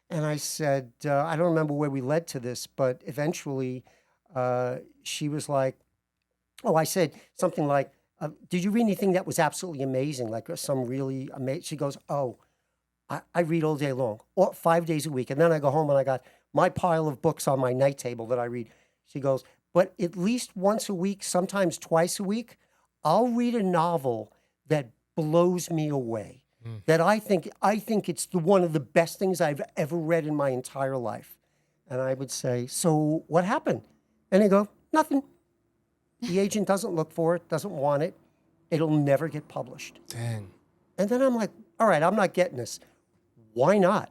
And I said, I don't remember where we led to this, but eventually she was like, oh, I said something like, did you read anything that was absolutely amazing, like some really amazing? She goes, oh, I read all day long, 5 days a week. And then I go home and I got my pile of books on my night table that I read. She goes, but at least once a week, sometimes twice a week, I'll read a novel that blows me away. That I think it's one of the best things I've ever read in my entire life. And I would say, so what happened? And they go, nothing. The agent doesn't look for it, doesn't want it. It'll never get published. Dang. And then I'm like, all right, I'm not getting this. Why not?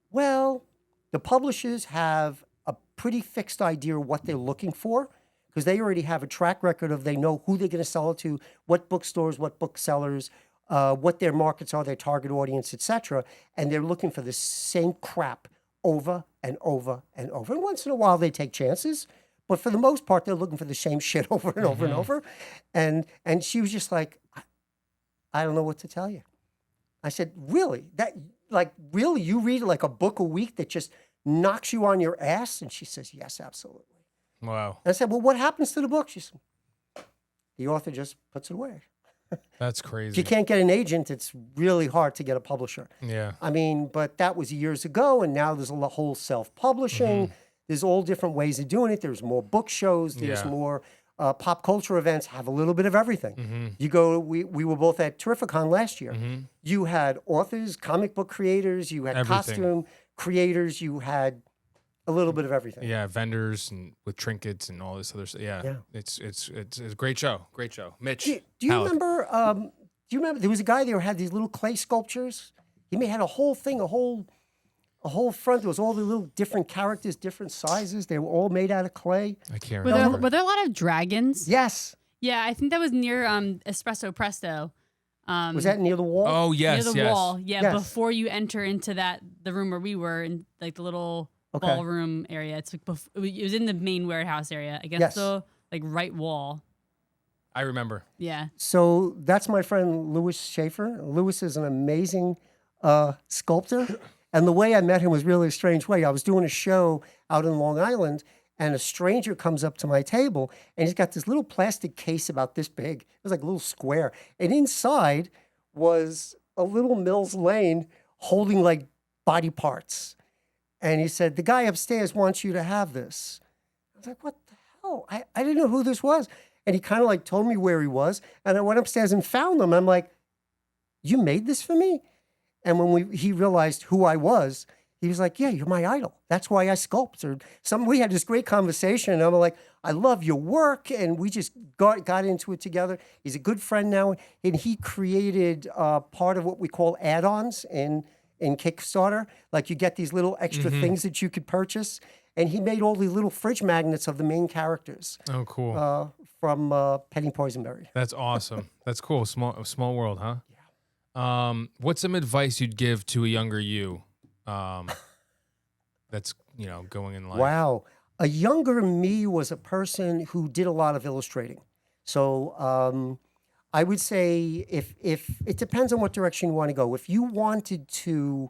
Well, the publishers have a pretty fixed idea of what they're looking for, because they already have a track record of, they know who they're going to sell it to, what bookstores, what booksellers, what their markets are, their target audience, etc. And they're looking for the same crap over and over and over. And once in a while they take chances, but for the most part they're looking for the same shit over and over and over. And she was just like, I don't know what to tell you. I said, really? Really? You read like a book a week that just knocks you on your ass? And she says, yes, absolutely. Wow. And I said, well, what happens to the book? She said, the author just puts it away. That's If crazy. you can't get an agent, it's really hard to get a publisher. Yeah. I mean, but that was years ago, and now there's a whole self-publishing. There's all different ways of doing it. There's more book shows. There's more pop culture events, have a little bit of everything. You go, we were both at Terrificon last year. You had authors, comic book creators, you had Everything. costume creators, you had a little bit of everything. Yeah, vendors and with trinkets and all this other stuff. Yeah. It's a great show. Great show. Mitch. Do you Halleck. remember Do you remember there was a guy there who had these little clay sculptures? Had a whole thing, a whole front. There was all the little different characters, different sizes. They were all made out of clay. I can't Were remember. there a lot of dragons? Yes. Yeah, I think that was near Espresso Presto. Was that near the wall? Oh, yes, Near the yes. wall. Yeah, Yes. before you enter into the room where we were, in like the little Okay. ballroom area. It's like it was in the main warehouse area against Yes. the like right wall. I remember. Yeah. So that's my friend Louis Schaefer. Louis is an amazing sculptor. And the way I met him was really a strange way. I was doing a show out in Long Island, and a stranger comes up to my table, and he's got this little plastic case about this big. It was like a little square. And inside was a little Mills Lane holding like body parts. And he said, the guy upstairs wants you to have this. I was like, what the hell? I didn't know who this was. And he kind of like told me where he was. And I went upstairs and found him. I'm like, you made this for me? And when he realized who I was, he was like, yeah, you're my idol. That's why I sculpt. We had this great conversation. And I'm like, I love your work. And we just got into it together. He's a good friend now. And he created part of what we call add-ons in KickStarter. Like you get these little extra things that you could purchase. And he made all these little fridge magnets of the main characters. Oh, cool. From Penny Poisonberry. That's awesome. That's cool. Small world, huh? Yeah. What's some advice you'd give to a younger you? That's going in life. Wow, a younger me was a person who did a lot of illustrating. So I would say if it depends on what direction you want to go. If you wanted to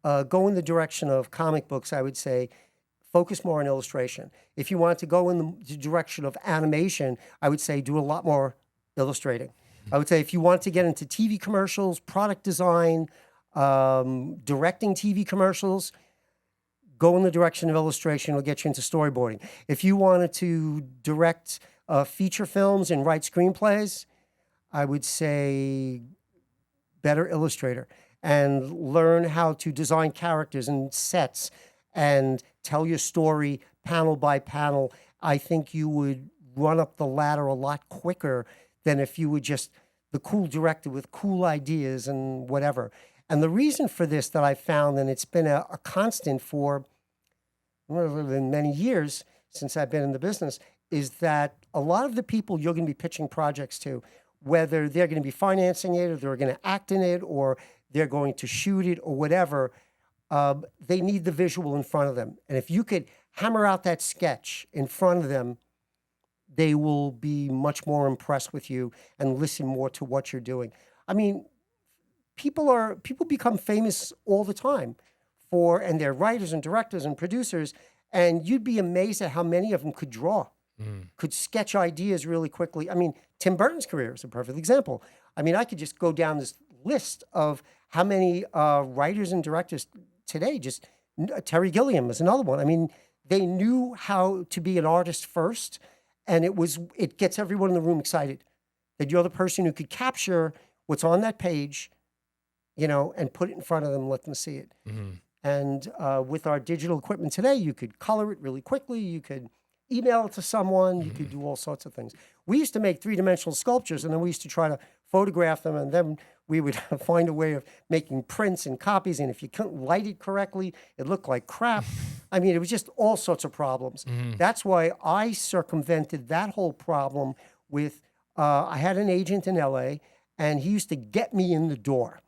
go in the direction of comic books, I would say focus more on illustration. If you want to go in the direction of animation, I would say do a lot more illustrating. I would say if you want to get into TV commercials, product design, directing TV commercials, go in the direction of illustration. It'll get you into storyboarding. If you wanted to direct feature films and write screenplays, I would say better illustrator and learn how to design characters and sets and tell your story panel by panel. I think you would run up the ladder a lot quicker than if you were just the cool director with cool ideas and whatever. And the reason for this that I found, and it's been a constant for many years since I've been in the business, is that a lot of the people you're going to be pitching projects to, whether they're going to be financing it or they're going to act in it or they're going to shoot it or whatever, they need the visual in front of them. And if you could hammer out that sketch in front of them, they will be much more impressed with you and listen more to what you're doing. I mean, people become famous all the time and they're writers and directors and producers, and you'd be amazed at how many of them could draw, could sketch ideas really quickly. I mean, Tim Burton's career is a perfect example. I mean, I could just go down this list of how many writers and directors today, Terry Gilliam is another one. I mean, they knew how to be an artist first, and it gets everyone in the room excited that you're the person who could capture what's on that page, and put it in front of them, let them see it. Mm-hmm. And with our digital equipment today, you could color it really quickly. You could email it to someone. You could do all sorts of things. We used to make three-dimensional sculptures, and then we used to try to photograph them, and then we would find a way of making prints and copies. And if you couldn't light it correctly, it looked like crap. I mean, it was just all sorts of problems. That's why I circumvented that whole problem with, I had an agent in LA, and he used to get me in the door.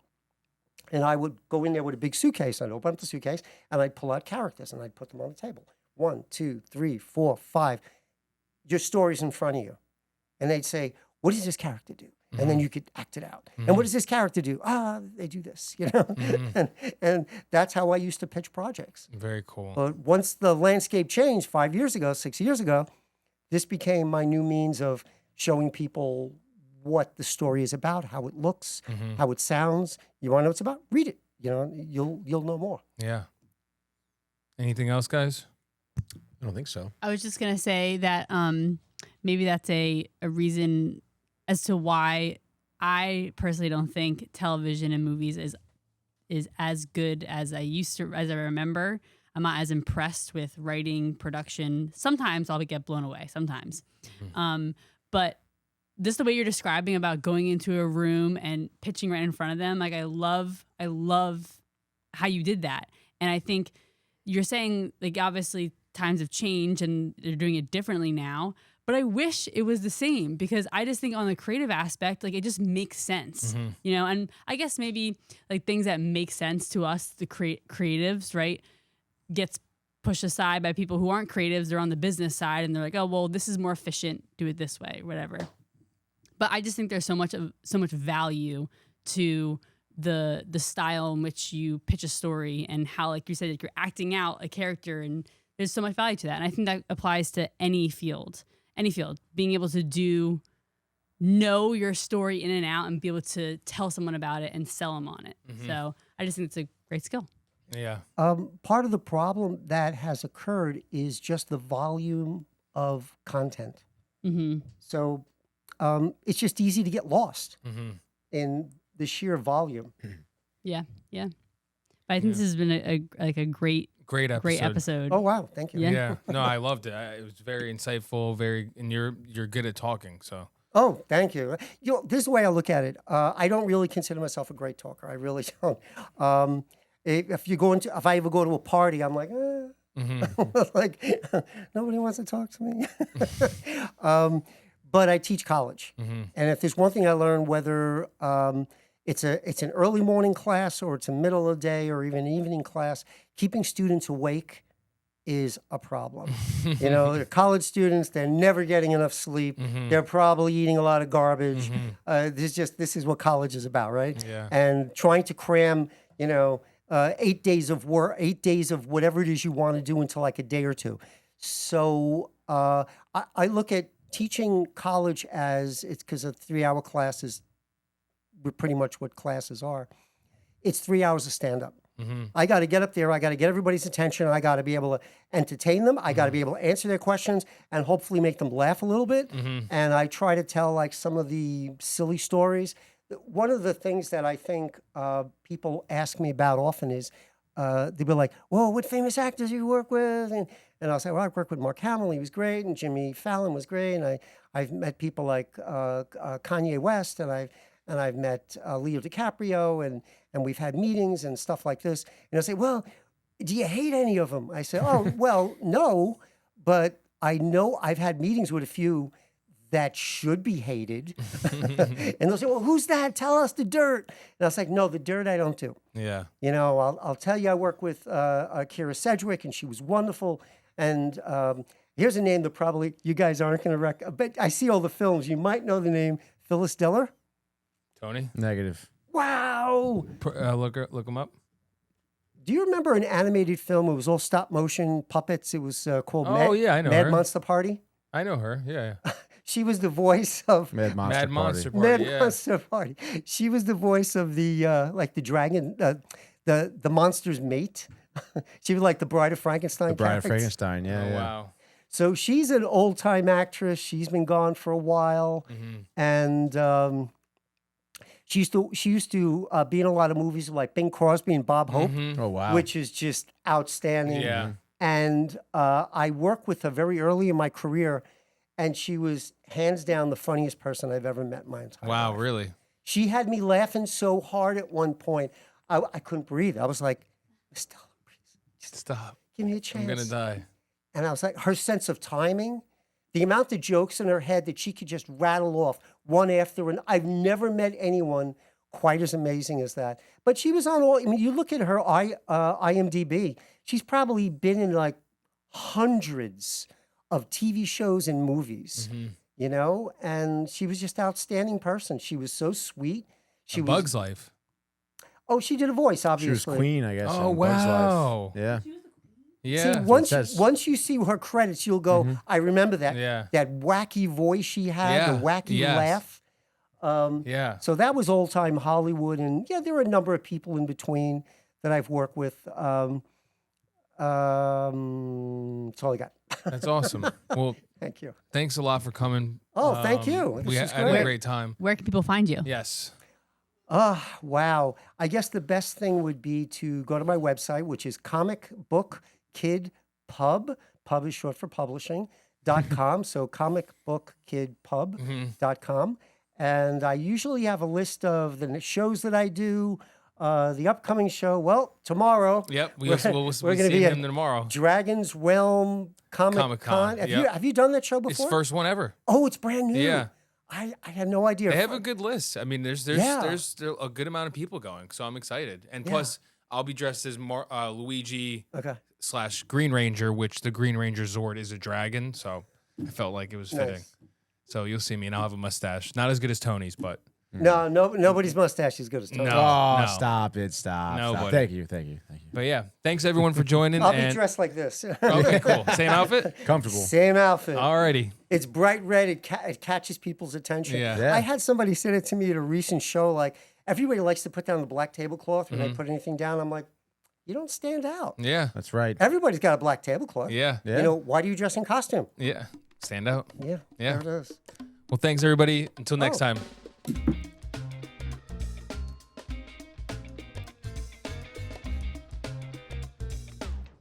And I would go in there with a big suitcase. I'd open up the suitcase, and I'd pull out characters, and I'd put them on the table. 1, 2, 3, 4, 5. Just stories in front of you. And they'd say, what does this character do? And then you could act it out. And what does this character do? They do this, and that's how I used to pitch projects. Very cool. But once the landscape changed 5 years ago, 6 years ago, this became my new means of showing people what the story is about, how it looks, how it sounds. You want to know what it's about? Read it. You'll know more. Yeah. Anything else, guys? I don't think so. I was just gonna say that maybe that's a reason as to why I personally don't think television and movies is as good as I remember. I'm not as impressed with writing, production. Sometimes I'll get blown away. Sometimes, but just the way you're describing about going into a room and pitching right in front of them. Like I love how you did that. And I think you're saying like obviously times have changed and they're doing it differently now. But I wish it was the same because I just think on the creative aspect, like it just makes sense, you know. And I guess maybe like things that make sense to us, the creatives, right, gets pushed aside by people who aren't creatives. They're on the business side and they're like, oh well, this is more efficient. Do it this way, whatever. But I just think there's so much value to the style in which you pitch a story and how, like you said, like you're acting out a character, and there's so much value to that. And I think that applies to any field, being able to know your story in and out and be able to tell someone about it and sell them on it. So I just think it's a great skill. Yeah. Part of the problem that has occurred is just the volume of content. So it's just easy to get lost in the sheer volume. Yeah. But I think this has been a great episode. Oh wow, thank you. Yeah. No, I loved it. It was very insightful. And you're good at talking. So. Oh, thank you. You know, this is the way I look at it. I don't really consider myself a great talker. I really don't. If I ever go to a party, I'm like, like nobody wants to talk to me. But I teach college, and if there's one thing I learned, whether it's an early morning class or it's a middle of the day or even an evening class, keeping students awake is a problem. You know, they're college students, they're never getting enough sleep. They're probably eating a lot of garbage. This is what college is about, right? Yeah. And trying to cram, 8 days of work, 8 days of whatever it is you want to do into like a day or two. So I look at teaching college as it's because a 3-hour class is pretty much what classes are. It's 3 hours of stand up. I got to get up there. I got to get everybody's attention. I got to be able to entertain them. I got to be able to answer their questions and hopefully make them laugh a little bit. And I try to tell like some of the silly stories. One of the things that I think people ask me about often is they'll be like, "Whoa, what famous actors do you work with?" And I'll say, "Well, I worked with Mark Hamill. He was great, and Jimmy Fallon was great. And I've met people like Kanye West, and I've met Leo DiCaprio, and we've had meetings and stuff like this." And I'll say, "Well, do you hate any of them?" I say, "Oh, well, no, but I know I've had meetings with a few that should be hated." And they'll say, "Well, who's that? Tell us the dirt." And I was like, "No, the dirt I don't do." Yeah. I'll tell you, I work with Kira Sedgwick, and she was wonderful. And here's a name that probably you guys aren't going to but I see all the films. You might know the name Phyllis Diller. Tony? Negative. Wow. Look him up. Do you remember an animated film? It was all stop motion puppets. It was called I know Mad her. Monster Party. I know her. Yeah. She was the voice of Mad Monster Party. Monster Party. She was the voice of the like the dragon, the monster's mate. She was like the Bride of Frankenstein. The Bride of character. Frankenstein. Yeah. Oh, yeah. wow. So she's an old time actress. She's been gone for a while, and she used to be in a lot of movies like Bing Crosby and Bob Hope, Oh wow. which is just outstanding. Yeah. And I worked with her very early in my career, and she was hands down the funniest person I've ever met in my entire life. Wow, really? She had me laughing so hard at one point, I couldn't breathe. I was like, "Stella, please, Stop. give me a chance." I'm going to die. And I was like, her sense of timing, the amount of jokes in her head that she could just rattle off one after another. I've never met anyone quite as amazing as that. But she was on all, you look at her IMDb, she's probably been in like hundreds of TV shows and movies, and she was just an outstanding person. She was so sweet. She was Bug's Life. Oh, she did a voice, She obviously. was Queen, I guess. Oh, in Bug's Life. wow. Yeah. Yeah. See, once you see her credits, you'll go, I remember that. Yeah. That wacky voice she had, the wacky laugh. Yeah. So that was old time Hollywood. And yeah, there were a number of people in between that I've worked with. That's all I got. That's awesome. Well, Thank you. thanks a lot for coming. Oh, thank you. We This had is a great. great time. Where can people find you? Yes. Wow. I guess the best thing would be to go to my website, which is Comic Book Kid Pub. Pub is short for publishing. comicbookkidpub.com. So comicbookkidpub.com. And I usually have a list of the shows that I do. The upcoming show, well, tomorrow. Yep, we're we'll going to see be him at tomorrow. Dragon's Realm Comic-Con. Have you done that show before? It's the first one ever. Oh, it's brand new. Yeah. I had no idea. They have a good list. I mean, there's still a good amount of people going, so I'm excited. And plus, I'll be dressed as Luigi / Green Ranger, which the Green Ranger Zord is a dragon, so I felt like it was fitting. Nice. So you'll see me, and I'll have a mustache. Not as good as Tony's, but No, nobody's mustache is as good as Tony. No. Stop it. Stop. Nobody. Thank you. But yeah, thanks everyone for joining. I'll be dressed like this. Okay, cool. Same outfit? Comfortable. Same outfit. Alrighty. It's bright red. It catches people's attention. Yeah. I had somebody say it to me at a recent show, like, everybody likes to put down the black tablecloth when they put anything down. I'm like, you don't stand out. Yeah. That's right. Everybody's got a black tablecloth. Yeah. Yeah. You know, why do you dress in costume? Yeah. Stand out. Yeah. Yeah. There it is. Well, thanks everybody. Until next time.